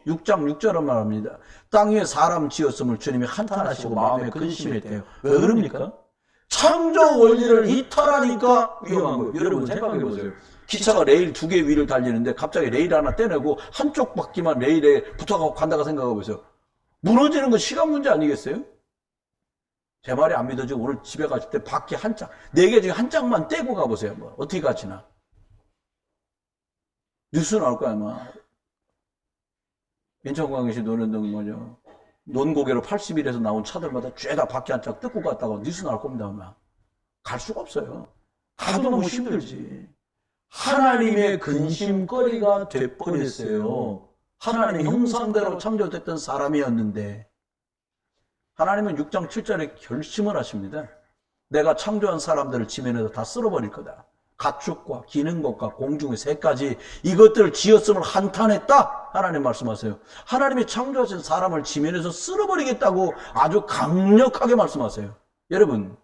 6장 6절은 말합니다. 땅 위에 사람 지었음을 주님이 한탄하시고 마음에 근심했대요. 왜 그럽니까? 창조 원리를 이탈하니까 위험한 거예요. 여러분 생각해 보세요. 기차가 레일 2개 위를 달리는데 갑자기 레일 하나 떼내고 한쪽 바퀴만 레일에 붙어가고 간다고 생각해 보세요. 무너지는 건 시간 문제 아니겠어요? 제 말이 안 믿어지고 오늘 집에 가실 때 바퀴 한 장, 4개 중에 한 장만 떼고 가보세요. 뭐 어떻게 가시나? 뉴스 나올 거야 아마. 인천광역시 논현동 뭐죠? 논고개로 80일에서 나온 차들마다 죄다 바퀴 한 장 뜯고 갔다가 뉴스 나올 겁니다 아마. 갈 수가 없어요. 가도 너무 힘들지. 하나님의 근심거리가 돼버렸어요. 하나님의 형상대로 창조됐던 사람이었는데, 하나님은 6장 7절에 결심을 하십니다. 내가 창조한 사람들을 지면에서 다 쓸어버릴 거다. 가축과 기는 것과 공중의 새까지 이것들을 지었음을 한탄했다. 하나님 말씀하세요. 하나님이 창조하신 사람을 지면에서 쓸어버리겠다고 아주 강력하게 말씀하세요. 여러분,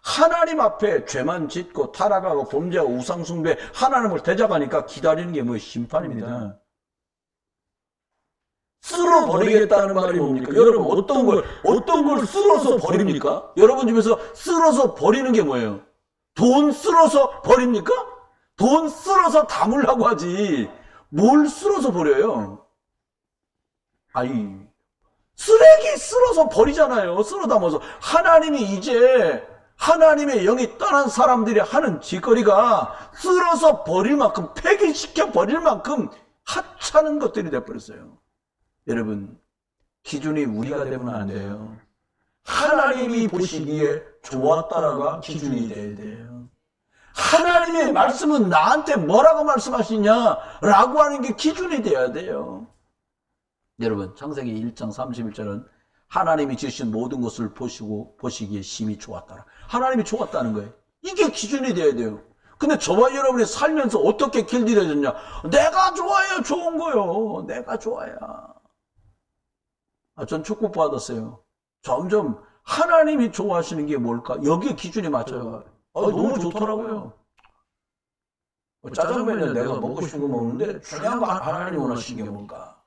하나님 앞에 죄만 짓고 타락하고 범죄하고 우상숭배, 하나님을 대적하니까 기다리는 게 뭐예요? 심판입니다. 쓸어버리겠다는 말이 뭡니까? 여러분 어떤 걸 쓸어서 버립니까? 여러분 집에서 쓸어서 버리는 게 뭐예요? 돈 쓸어서 버립니까? 돈 쓸어서 담으려고 하지 뭘 쓸어서 버려요? 아이, 쓰레기 쓸어서 버리잖아요. 쓸어 담아서. 하나님이 이제 하나님의 영이 떠난 사람들이 하는 짓거리가 쓸어서 버릴 만큼, 폐기시켜 버릴 만큼 하찮은 것들이 돼버렸어요. 여러분, 기준이 우리가 되면 안 돼요. 하나님이 보시기에 좋았다라가 기준이 돼야 돼요. 하나님의 말씀은 나한테 뭐라고 말씀하시냐라고 하는 게 기준이 돼야 돼요. 여러분, 창세기 1장 31절은 하나님이 지으신 모든 것을 보시기에 심히 좋았다라. 하나님이 좋았다는 거예요. 이게 기준이 돼야 돼요. 근데 저와 여러분이 살면서 어떻게 길들여졌냐? 내가 좋아야 좋은 거요. 내가 좋아야. 전 축복 받았어요. 점점 하나님이 좋아하시는 게 뭘까? 여기에 기준이 맞춰요. 너무 좋더라고요. 짜장면은 내가 먹고 싶은 거 먹는데 중요한 거 하나님 원하시는 게 뭔가?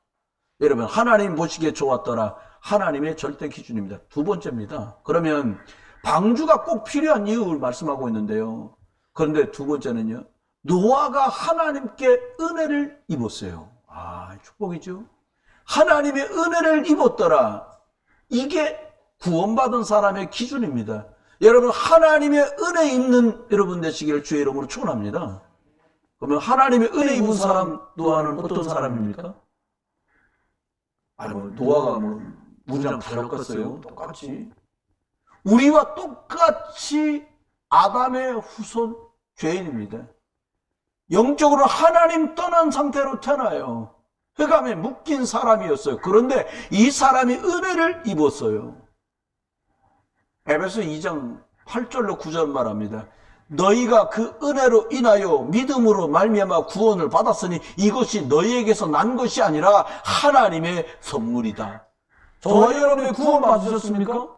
여러분, 하나님 보시기에 좋았더라. 하나님의 절대 기준입니다. 두 번째입니다. 그러면 방주가 꼭 필요한 이유를 말씀하고 있는데요. 그런데 두 번째는요. 노아가 하나님께 은혜를 입었어요. 축복이죠. 하나님의 은혜를 입었더라. 이게 구원받은 사람의 기준입니다. 여러분, 하나님의 은혜 입는 여러분 되시기를 주의 이름으로 축원합니다. 그러면 하나님의 은혜 입은 사람 노아는 어떤 사람입니까? 노아가 우리랑 달랐겠어요? 똑같이. 우리와 똑같이 아담의 후손 죄인입니다. 영적으로 하나님 떠난 상태로 태어나요. 흑암에 묶인 사람이었어요. 그런데 이 사람이 은혜를 입었어요. 에베소 2장 8절로 9절 말합니다. 너희가 그 은혜로 인하여 믿음으로 말미암아 구원을 받았으니 이것이 너희에게서 난 것이 아니라 하나님의 선물이다. 저와 여러분이 구원 받으셨습니까?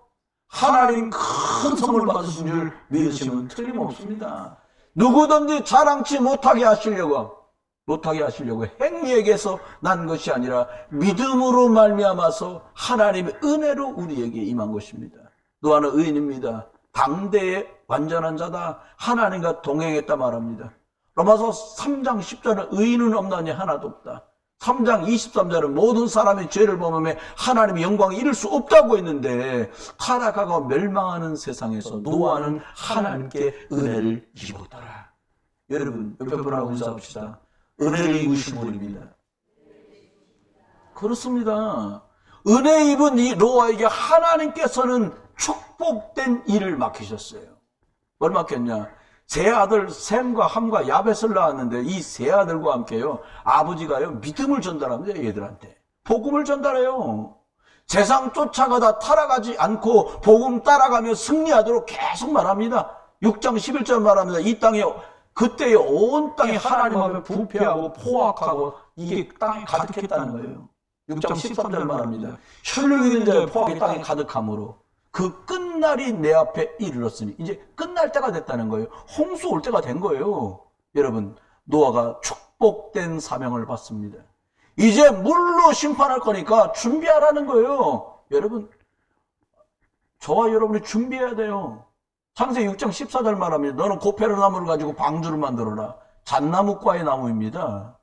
하나님 큰 선물 받으신 줄 믿으시면 틀림없습니다. 누구든지 자랑치 못하게 하시려고 행위에게서 난 것이 아니라 믿음으로 말미암아서 하나님의 은혜로 우리에게 임한 것입니다. 노아는 의인입니다. 당대의 완전한 자다. 하나님과 동행했다 말합니다. 로마서 3장 10절은 의인은 없나니 하나도 없다. 3장 23절은 모든 사람이 죄를 범하며 하나님의 영광을 이룰 수 없다고 했는데 타락하고 멸망하는 세상에서 노아는 하나님께 은혜를 입었더라. 여러분, 옆에 분하고 인사합시다. 은혜를 입으신 분입니다. 그렇습니다. 은혜 입은 이 노아에게 하나님께서는 축복된 일을 맡기셨어요. 뭘 맡겼냐? 세 아들 셈과 함과 야벳을 낳았는데 이 세 아들과 함께요, 아버지가요 믿음을 전달합니다. 얘들한테 복음을 전달해요. 세상 쫓아가다 타락하지 않고 복음 따라가며 승리하도록 계속 말합니다. 6장 11절 말합니다. 이 땅에 그때의 온 땅이 하나님 앞에 부패하고 포악하고 이게 땅에 가득했다는 거예요. 6장 13절 말합니다. 혈육 있는 자의 포악이 땅에 가득함으로 그 끝날이 내 앞에 이르렀으니 이제 끝날 때가 됐다는 거예요. 홍수 올 때가 된 거예요. 여러분, 노아가 축복된 사명을 받습니다. 이제 물로 심판할 거니까 준비하라는 거예요. 여러분, 저와 여러분이 준비해야 돼요. 창세기 6장 14절 말합니다. 너는 고페르 나무를 가지고 방주를 만들어라. 잣나무과의 나무입니다.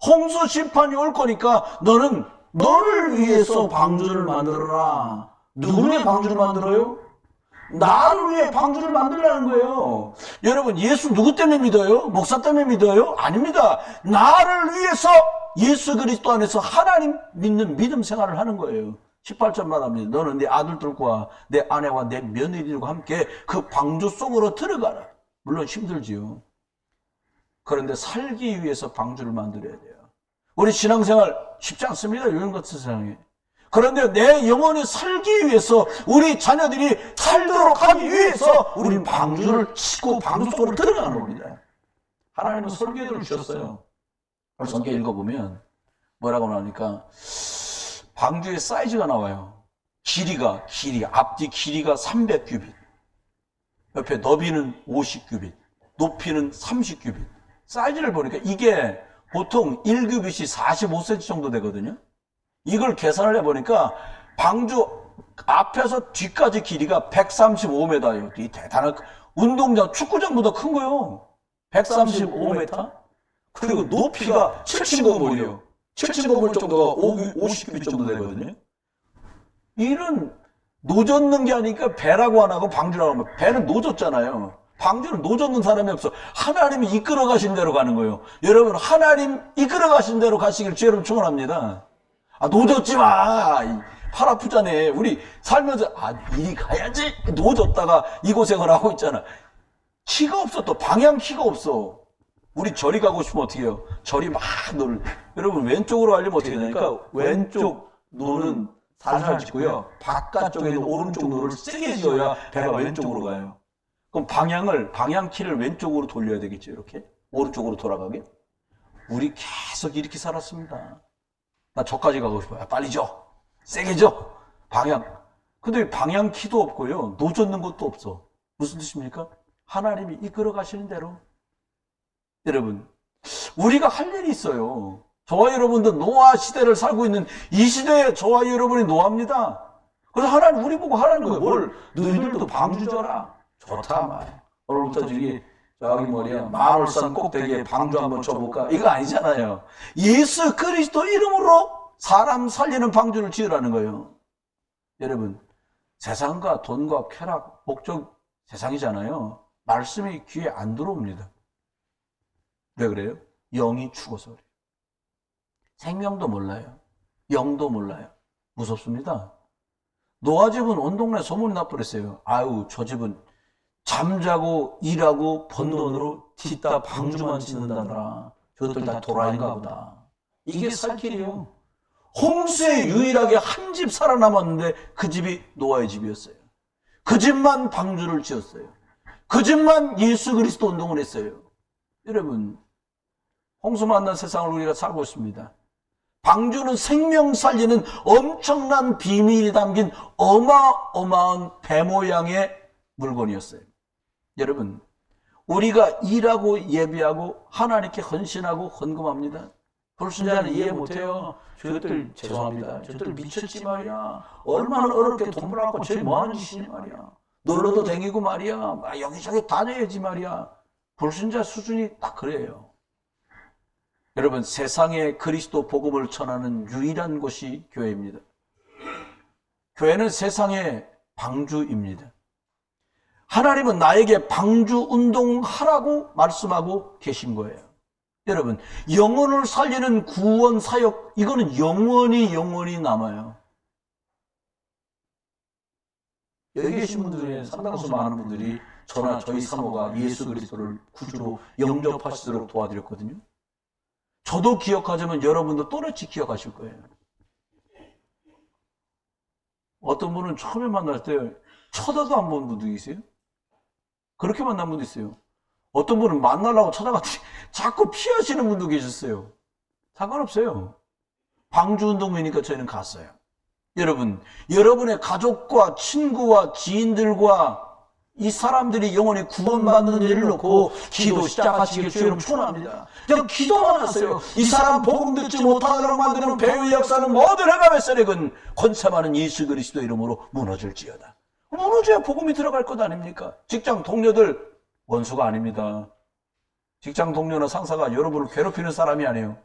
홍수 심판이 올 거니까 너는 너를 위해서 방주를 만들어라. 누구를 위해 방주를 만들어요? 나를 위해 방주를 만들라는 거예요. 여러분, 예수 누구 때문에 믿어요? 목사 때문에 믿어요? 아닙니다. 나를 위해서 예수 그리스도 안에서 하나님 믿는 믿음 생활을 하는 거예요. 18절 말합니다. 너는 내 아들들과 내 아내와 내 며느리들과 함께 그 방주 속으로 들어가라. 물론 힘들지요. 그런데 살기 위해서 방주를 만들어야 돼요. 우리 신앙생활 쉽지 않습니다. 이런 것 세상에. 그런데 내 영혼이 살기 위해서, 우리 자녀들이 살도록 하기 위해서 우리는 방주를 치고 방주 속으로 들어가는 겁니다. 하나님은 설계도를 주셨어요. 성경 읽어보면 뭐라고 나오니까 방주의 사이즈가 나와요. 길이가 앞뒤 길이가 300규빗, 옆에 너비는 50규빗, 높이는 30규빗. 사이즈를 보니까 이게 보통 1규빗이 45cm 정도 되거든요. 이걸 계산을 해보니까 방주 앞에서 뒤까지 길이가 135m예요. 이 대단한 운동장, 축구장보다 큰 거요. 135m. 그리고 높이가 7층건물이에요. 7층건물 정도가 50규빗 정도 되거든요. 이런 노젓는 게 아니니까 배라고 안 하고 방주라고 하면, 배는 노젓잖아요. 방주는 노젓는 사람이 없어. 하나님이 이끌어 가신 대로 가는 거예요. 여러분, 하나님 이끌어 가신 대로 가시길 주여름 축원합니다. 노젓지 마. 팔 아프잖아. 우리 살면서 이리 가야지. 노젓다가 이 고생을 하고 있잖아. 키가 없어. 또 방향 키가 없어. 우리 절이 가고 싶으면 어떻게 해요? 절이 막 여러분, 왼쪽으로 가려면 어떻게 되니까 왼쪽 노는 살살 짚고요. 바깥쪽에 있는 오른쪽 노를 세게 지어야 배가 왼쪽으로 가요. 그럼 방향 키를 왼쪽으로 돌려야 되겠죠. 이렇게 오른쪽으로 돌아가게. 우리 계속 이렇게 살았습니다. 나 저까지 가고 싶어요. 빨리 줘. 세게 줘. 방향. 근데 방향 키도 없고요. 노젓는 것도 없어. 무슨 뜻입니까? 하나님이 이끌어 가시는 대로. 여러분, 우리가 할 일이 있어요. 저와 여러분도 노아 시대를 살고 있는 이 시대에 저와 여러분이 노아입니다. 그래서 하나님 우리 보고 하라는 거예요. 뭘? 너희들도 방주 져라. 좋다 말. 오늘부터 저기 뭐냐, 마을산 꼭대기에 방주 한번 쳐볼까? 이거 아니잖아요. 예수 그리스도 이름으로 사람 살리는 방주를 지으라는 거예요. 여러분, 세상과 돈과 쾌락, 목적 세상이잖아요. 말씀이 귀에 안 들어옵니다. 왜 그래요? 영이 죽어서 그래요. 생명도 몰라요. 영도 몰라요. 무섭습니다. 노아 집은 온 동네 소문이 나버렸어요. 아유, 저 집은 잠자고 일하고 번 돈으로 뒤따 방주만 짓는다더라. 저것들 다 도라이인가 보다. 이게 살 길이에요. 홍수에 유일하게 한 집 살아남았는데 그 집이 노아의 집이었어요. 그 집만 방주를 지었어요. 그 집만 예수 그리스도 운동을 했어요. 여러분, 홍수 만난 세상을 우리가 살고 있습니다. 방주는 생명 살리는 엄청난 비밀이 담긴 어마어마한 배 모양의 물건이었어요. 여러분, 우리가 일하고 예비하고 하나님께 헌신하고 헌금합니다. 불신자는 이해 못해요. 저것들 죄송합니다. 저것들 미쳤지 말이야. 얼마나 어렵게 돈 벌어갖고 저희 뭐하는 짓이니 말이야. 놀러도 다니고 말이야. 여기저기 다녀야지 말이야. 불신자 수준이 딱 그래요. 여러분, 세상에 그리스도 복음을 전하는 유일한 곳이 교회입니다. 교회는 세상의 방주입니다. 하나님은 나에게 방주 운동하라고 말씀하고 계신 거예요. 여러분, 영혼을 살리는 구원 사역, 이거는 영원히 남아요. 여기 계신 분들의 상당수 많은 분들이 저나 저희 사모가 예수 그리스도를 구주로 영접하시도록 도와드렸거든요. 저도 기억하지만 여러분도 또렷이 기억하실 거예요. 어떤 분은 처음에 만날 때 쳐다도 안 본 분도 계세요. 그렇게 만난 분도 있어요. 어떤 분은 만나려고 찾아갔더니 자꾸 피하시는 분도 계셨어요. 상관없어요. 방주운동회니까 저희는 갔어요. 여러분, 여러분의 가족과 친구와 지인들과 이 사람들이 영원히 구원받는 일을 놓고 기도 시작하시길 주여로 축원합니다. 그냥 기도만 하세요. 이 사람 복음 듣지 못하도록 만드는 배후의 역사는 모든 해감의 세력은 권세 많은 예수 그리스도 이름으로 무너질지어다. 무너져야 복음이 들어갈 것 아닙니까? 직장 동료들 원수가 아닙니다. 직장 동료나 상사가 여러분을 괴롭히는 사람이 아니에요.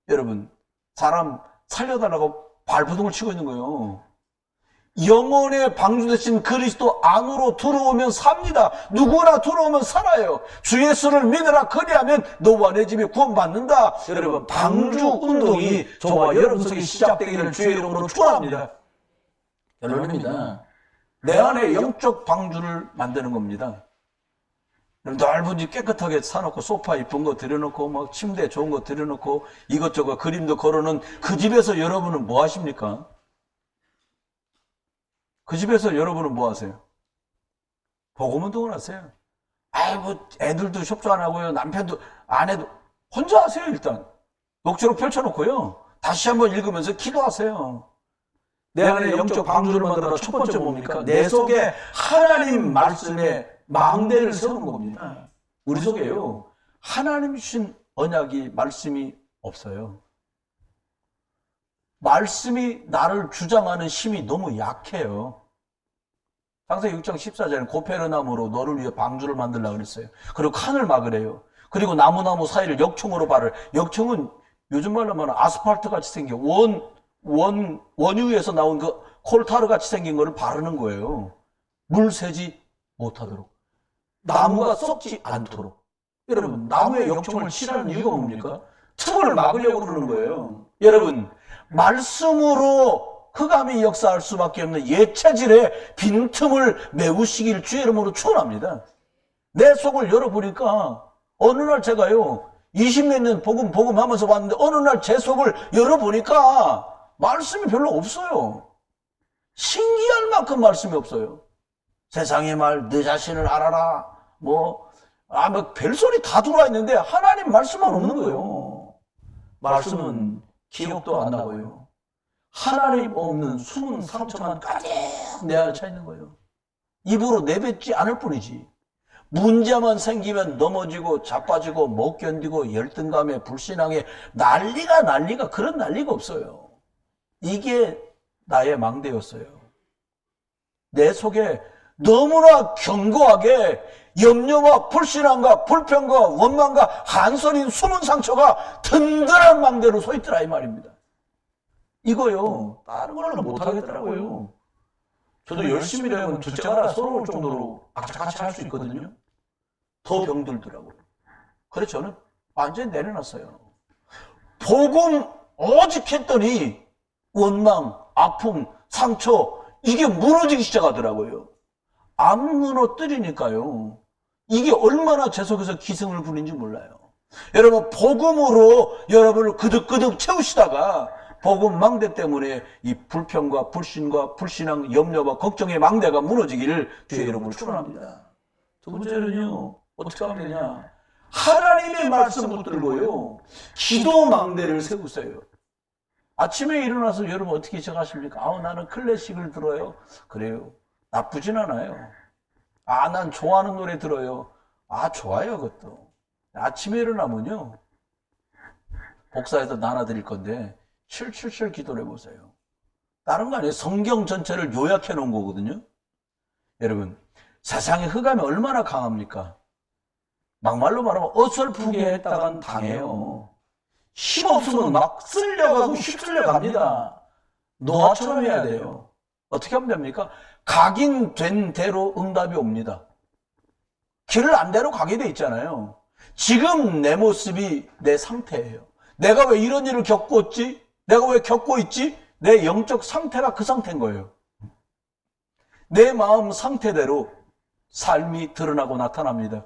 여러분, 사람 살려달라고 발부둥을 치고 있는 거예요. 영혼의 방주 되신 그리스도 안으로 들어오면 삽니다. 누구나 들어오면 살아요. 주 예수를 믿으라 그리하면 너와 내 집이 구원받는다. 여러분, 방주 운동이 저와 여러분 속에 시작되기를 주의 이름으로 축원합니다. 결론입니다. 내 안에 영적 방주를 만드는 겁니다. 넓은 집 깨끗하게 사놓고 소파 이쁜 거 들여놓고 막 침대 좋은 거 들여놓고 이것저것 그림도 걸어놓은 그 집에서 여러분은 뭐 하십니까? 그 집에서 여러분은 뭐 하세요? 복음 운동을 하세요. 아이고, 애들도 협조 안 하고요. 남편도, 아내도 혼자 하세요. 일단 녹취록 펼쳐놓고요. 다시 한번 읽으면서 기도하세요. 내 안에 영적 방주를 만들어 첫 번째 뭡니까? 내 속에 하나님 말씀에 망대를 세우는 겁니다. 우리 속에요, 하나님 주신 언약이 말씀이 없어요. 말씀이 나를 주장하는 힘이 너무 약해요. 창세기 6장 14절에 고페르나무로 너를 위해 방주를 만들려고 그랬어요. 그리고 칸을 막으래요. 그리고 나무 사이를 역청으로 바를. 역청은 요즘 말로 말하면 아스팔트 같이 생겨 원유에서 나온 그 콜타르 같이 생긴 거를 바르는 거예요. 물 새지 못하도록, 나무가 썩지 않도록. 여러분, 나무에 역청을 칠하는 이유가 뭡니까? 틈을 막으려고 그러는 거예요. 여러분, 말씀으로 흑암이 역사할 수밖에 없는 옛체질의 빈틈을 메우시길 주의 이름으로 축원합니다. 내 속을 열어보니까 어느 날 제가요 20몇 년 복음 하면서 왔는데 어느 날 제 속을 열어보니까 말씀이 별로 없어요. 신기할 만큼 말씀이 없어요. 세상의 말, 내 자신을 알아라, 뭐 별소리 다 들어와 있는데 하나님 말씀만 없는 거예요. 말씀은 기억도 안 나고요. 하나님 없는 숨은 상처만 가득 내 안에 차 있는 거예요. 입으로 내뱉지 않을 뿐이지. 문제만 생기면 넘어지고 자빠지고 못 견디고 열등감에 불신앙에 난리가 그런 난리가 없어요. 이게 나의 망대였어요. 내 속에 너무나 견고하게 염려와 불신앙과 불평과 원망과 한소린 숨은 상처가 든든한 망대로 서 있더라 이 말입니다. 이거요, 다른 걸로 못하겠더라고요. 저도 열심히 하면 둘째가 하나 서러울 정도로 악착같이 할 수 있거든요. 더 병들더라고요. 그래서 저는 완전히 내려놨어요. 복음 오직 했더니 원망, 아픔, 상처, 이게 무너지기 시작하더라고요. 안 무너뜨리니까요. 이게 얼마나 제 속에서 기승을 부리는지 몰라요. 여러분, 복음으로 여러분을 그득그득 채우시다가 복음 망대 때문에 이 불평과 불신과 불신앙, 염려와 걱정의 망대가 무너지기를 주의 이름으로 축원합니다. 두 번째는요, 어떻게 하면 되냐? 하나님의 말씀 붙들고요, 기도 망대를 세우세요. 아침에 일어나서 여러분 어떻게 시작하십니까? 나는 클래식을 들어요. 그래요. 나쁘진 않아요. 난 좋아하는 노래 들어요. 좋아요, 그것도. 아침에 일어나면요, 복사해서 나눠드릴 건데 777 기도를 해보세요. 다른 거 아니에요. 성경 전체를 요약해 놓은 거거든요. 여러분, 세상의 흑암이 얼마나 강합니까? 막말로 말하면 어설프게 했다간 당해요. 힘 없으면 막 쓸려가고 휩쓸려 갑니다. 노아처럼 해야 돼요. 어떻게 하면 됩니까? 각인된 대로 응답이 옵니다. 길을 안 대로 가게 돼 있잖아요. 지금 내 모습이 내 상태예요. 내가 왜 이런 일을 겪고 있지? 내가 왜 겪고 있지? 내 영적 상태가 그 상태인 거예요. 내 마음 상태대로 삶이 드러나고 나타납니다.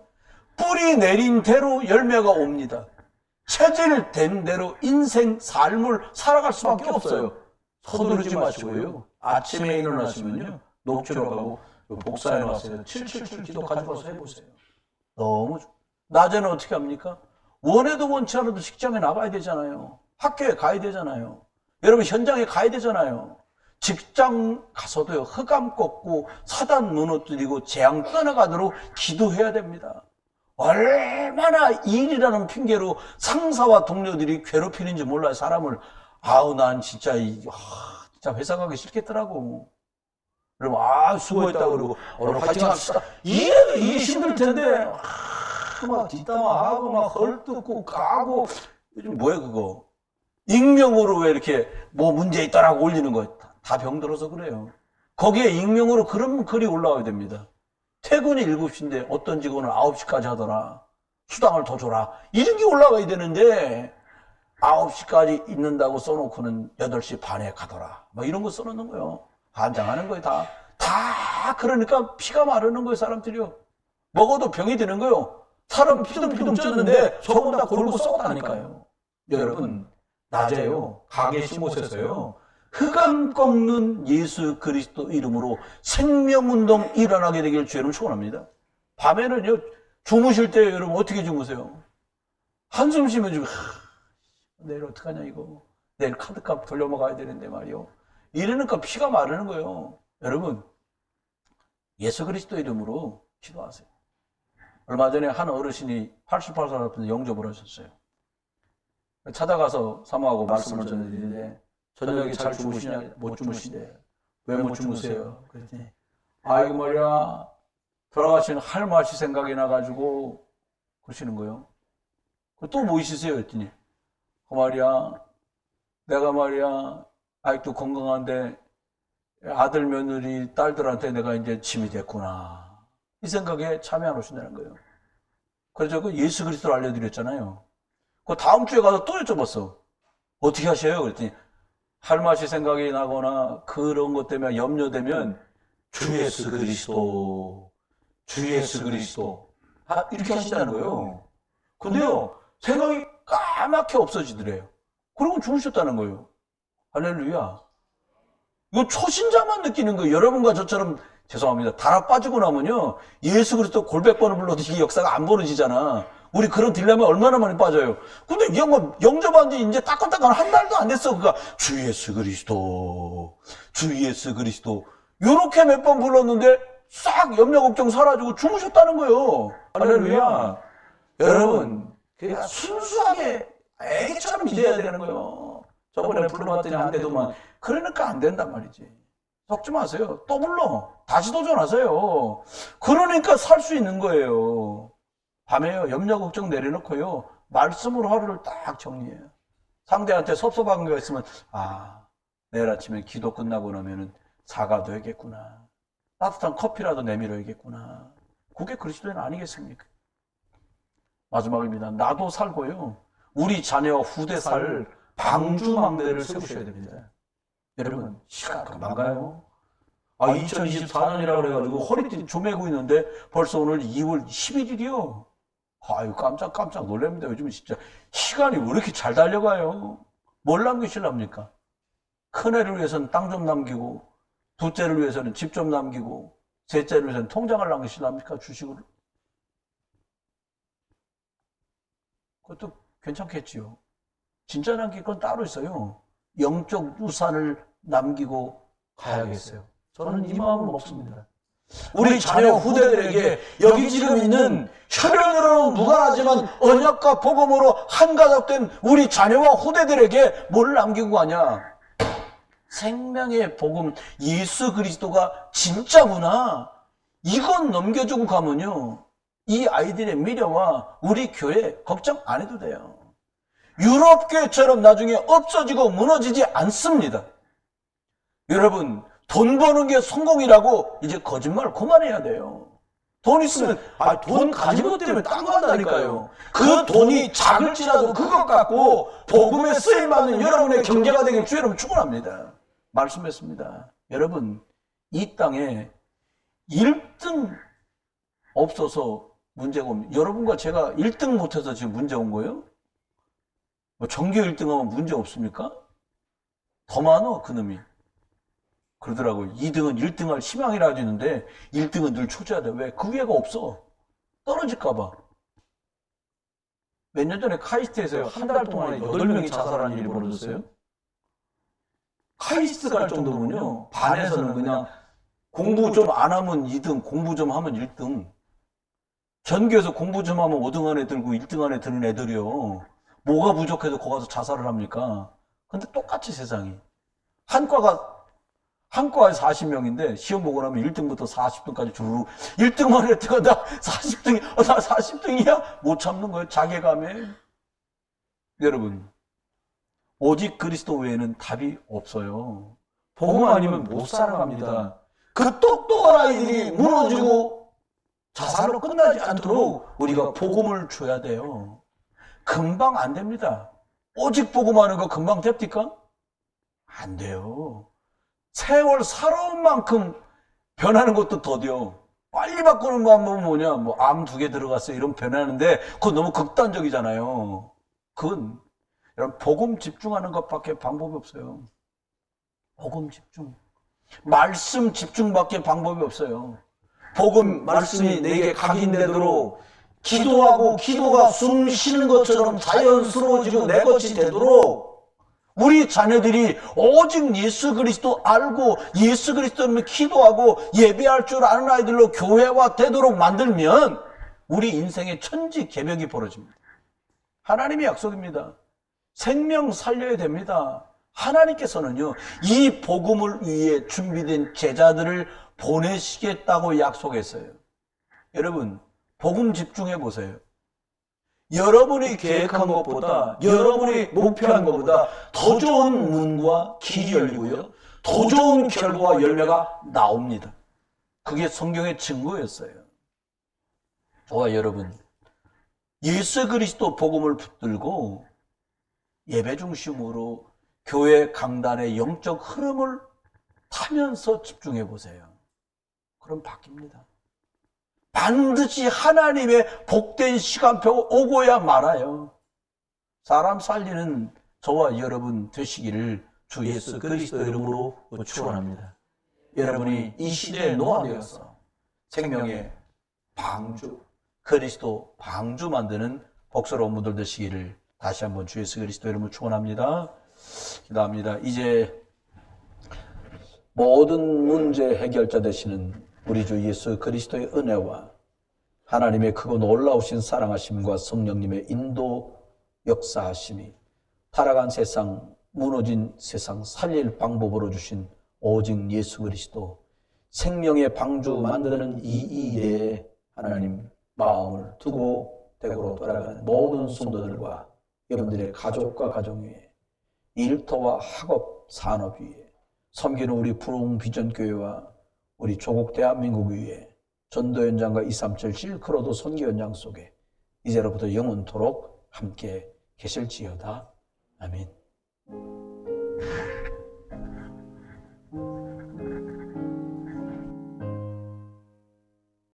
뿌리 내린 대로 열매가 옵니다. 체질된 대로 인생, 삶을 살아갈 수밖에 없어요. 서두르지 마시고요. 아침에 일어나시면요. 녹취록 하고 복사해 놨어요. 777 기도 가져가서 해보세요. 너무 낮에는 어떻게 합니까? 원해도 원치 않아도 직장에 나가야 되잖아요. 학교에 가야 되잖아요. 여러분 현장에 가야 되잖아요. 직장 가서도요. 흑암 꺾고 사단 무너뜨리고 재앙 떠나가도록 기도해야 됩니다. 얼마나 일이라는 핑계로 상사와 동료들이 괴롭히는지 몰라요. 사람을. 아우 난 진짜 진짜 회사 가기 싫겠더라고. 그러면 수고했다 그러고 오늘 파이팅 합시다. 이래도 일이 힘들 텐데 막 뒷담화하고 막 헐뜯고 가고 요즘 뭐야 그거. 익명으로 왜 이렇게 뭐 문제 있다라고 올리는 거 다 병들어서 그래요. 거기에 익명으로 그런 글이 올라와야 됩니다. 퇴근이 7시인데 어떤 직원은 9시까지 하더라. 수당을 더 줘라. 이런 게 올라와야 되는데 9시까지 있는다고 써놓고는 8시 반에 가더라. 막 이런 거 써놓는 거예요. 환장하는 거예요. 다 그러니까 피가 마르는 거예요. 사람들이요. 먹어도 병이 드는 거예요. 사람 피둥피둥 쪘는데 저건 다 골고 썩었다니까요. 여러분 낮에요. 가게 신곳에서요. 흑암 꺾는 예수 그리스도 이름으로 생명운동 일어나게 되길 주의로 축원합니다. 밤에는요. 주무실 때 여러분 어떻게 주무세요? 한숨 쉬면 좀 내일 어떡하냐 이거. 내일 카드값 돌려먹어야 되는데 말이요. 이러니까 피가 마르는 거예요. 여러분 예수 그리스도 이름으로 기도하세요. 얼마 전에 한 어르신이 88살 앞에서 영접을 하셨어요. 찾아가서 사모하고 말씀을 전해드리는데 저녁에 잘 주무시냐? 못 주무시대. 왜 못 주무세요? 그랬더니 이거 말이야 돌아가신 할머니 생각이 나가지고 그러시는 거예요. 또 뭐 있으세요? 그랬더니 말이야 내가 말이야 아직도 건강한데 아들 며느리 딸들한테 내가 이제 짐이 됐구나. 이 생각에 참여 안 오신다는 거예요. 그래서 그 예수 그리스도를 알려드렸잖아요. 그 다음 주에 가서 또 여쭤봤어. 어떻게 하셔요? 그랬더니 할머니 생각이 나거나 그런 것 때문에 염려되면 주 예수 그리스도, 주 예수 그리스도 이렇게 하신다는 거예요. 근데요 생각이 까맣게 없어지더래요. 그러고 죽으셨다는 거예요. 할렐루야. 이거 초신자만 느끼는 거예요. 여러분과 저처럼 죄송합니다. 달아 빠지고 나면요 예수 그리스도 골백 번을 불러도 이 역사가 안 벌어지잖아. 우리 그런 딜레마에 얼마나 많이 빠져요. 근데 이 양반 영접한 지 이제 따끈따끈 한 달도 안 됐어. 그러니까 주 예수 그리스도, 주 예수 그리스도 요렇게 몇 번 불렀는데 싹 염려 걱정 사라지고 주무셨다는 거예요. 할렐루야. 여러분 그러니까 순수하게 애기처럼 믿어야 되는 거예요. 저번에 불러봤더니 안 되더만. 그러니까 안 된단 말이지. 섞지 마세요. 또 불러. 다시 도전하세요. 그러니까 살 수 있는 거예요. 밤에요. 염려 걱정 내려놓고요. 말씀으로 하루를 딱 정리해요. 상대한테 섭섭한 거 있으면 내일 아침에 기도 끝나고 나면은 사과도야겠구나. 따뜻한 커피라도 내밀어야겠구나. 그게 그리스도인 아니겠습니까? 마지막입니다. 나도 살고요. 우리 자녀와 후대 살 방주망대를 세우셔야 됩니다. 여러분 시간 금방 가요. 2024년이라고 그래가지고 허리띠 조매고 있는데 벌써 오늘 2월 11일이요. 아유 깜짝 놀랍니다. 요즘 진짜 시간이 왜 이렇게 잘 달려가요. 뭘 남기실랍니까? 큰애를 위해서는 땅 좀 남기고 둘째를 위해서는 집 좀 남기고 셋째를 위해서는 통장을 남기실랍니까? 주식으로. 그것도 괜찮겠지요. 진짜 남길 건 따로 있어요. 영적 유산을 남기고 가야겠어요. 저는 이 마음은 없습니다. 우리 자녀 후대들에게 여기 지금 있는 혈연으로는 무관하지만 언약과 복음으로 한가족된 우리 자녀와 후대들에게 뭘 남기고 가냐? 생명의 복음 예수 그리스도가 진짜구나. 이건 넘겨주고 가면요 이 아이들의 미래와 우리 교회 걱정 안 해도 돼요. 유럽 교회처럼 나중에 없어지고 무너지지 않습니다. 여러분, 돈 버는 게 성공이라고 이제 거짓말 그만해야 돼요. 돈 있으면, 돈 가진 것 때문에 딴 거 한다니까요. 그 돈이 작을지라도 그것 갖고 복음에 쓰임받는 여러분의 경제가 되길 주 여러분 축원합니다. 말씀했습니다. 여러분, 이 땅에 1등 없어서 문제가 옵니다. 여러분과 제가 1등 못해서 지금 문제 온 거예요? 뭐 전교 1등 하면 문제 없습니까? 더 많아, 그놈이. 그러더라고요. 2등은 1등 할 희망이라도 있는데 1등은 늘 초조하다. 왜? 그 기회가 없어. 떨어질까봐. 몇 년 전에 카이스트에서 한 달 동안에 8명이 자살하는 일이 벌어졌어요. 카이스트 갈 정도면요. 반에서는 그냥 공부 좀 안 하면 2등, 공부 좀 하면 1등. 전교에서 공부 좀 하면 5등 안에 들고 1등 안에 드는 애들이요. 뭐가 부족해서 거기 가서 자살을 합니까? 근데 똑같이 세상이. 한과에 40명인데 시험 보고 나면 1등부터 40등까지 주르륵 1등만 했다가 나 40등이 나 40등이야? 못 참는 거예요. 자괴감에. 여러분, 오직 그리스도 외에는 답이 없어요. 복음 아니면 못 살아갑니다. 그 똑똑한 아이들이 무너지고 자살로 끝나지 않도록 우리가 복음을 줘야 돼요. 금방 안 됩니다. 오직 복음하는 거 금방 됩니까? 안 돼요. 세월 살아온 만큼 변하는 것도 더뎌. 빨리 바꾸는 방법은 뭐냐? 뭐 암 2개 들어갔어요. 이런 변하는데 그건 너무 극단적이잖아요. 그건 여러분 복음 집중하는 것밖에 방법이 없어요. 복음 집중. 말씀 집중밖에 방법이 없어요. 복음 말씀이 내게 각인되도록 기도하고 기도가 숨 쉬는 것처럼 자연스러워지고 내 것이 되도록 우리 자녀들이 오직 예수 그리스도 알고 예수 그리스도를 기도하고 예배할 줄 아는 아이들로 교회화 되도록 만들면 우리 인생의 천지개벽이 벌어집니다. 하나님의 약속입니다. 생명 살려야 됩니다. 하나님께서는요, 이 복음을 위해 준비된 제자들을 보내시겠다고 약속했어요. 여러분, 복음 집중해 보세요. 여러분이 계획한 것보다, 여러분이 목표한 것보다 더 좋은 문과 길이 열리고요. 더 좋은 결과와 열매가 나옵니다. 그게 성경의 증거였어요. 저와 여러분, 예수 그리스도 복음을 붙들고 예배 중심으로 교회 강단의 영적 흐름을 타면서 집중해 보세요. 그럼 바뀝니다. 반드시 하나님의 복된 시간표 오고야 말아요. 사람 살리는 저와 여러분 되시기를 주 예수 그리스도 이름으로 축원합니다. 여러분이 이 시대에 노화되어서 생명의 방주, 그리스도 방주 만드는 복스러운 분들 되시기를 다시 한번 주 예수 그리스도 이름으로 축원합니다. 기도합니다. 이제 모든 문제 해결자 되시는 우리 주 예수 그리스도의 은혜와 하나님의 크고 놀라우신 사랑하심과 성령님의 인도 역사하심이 타락한 세상, 무너진 세상 살릴 방법으로 주신 오직 예수 그리스도 생명의 방주 만드는 이 일에 하나님 마음을 두고 대구로 돌아가는 모든 성도들과 여러분들의 가족과 가정 위에 일터와 학업, 산업 위에 섬기는 우리 부흥 비전교회와 우리 조국 대한민국 위에 전도 현장과 237 실크로드 선교 현장 속에 이제로부터 영원토록 함께 계실지어다. 아멘.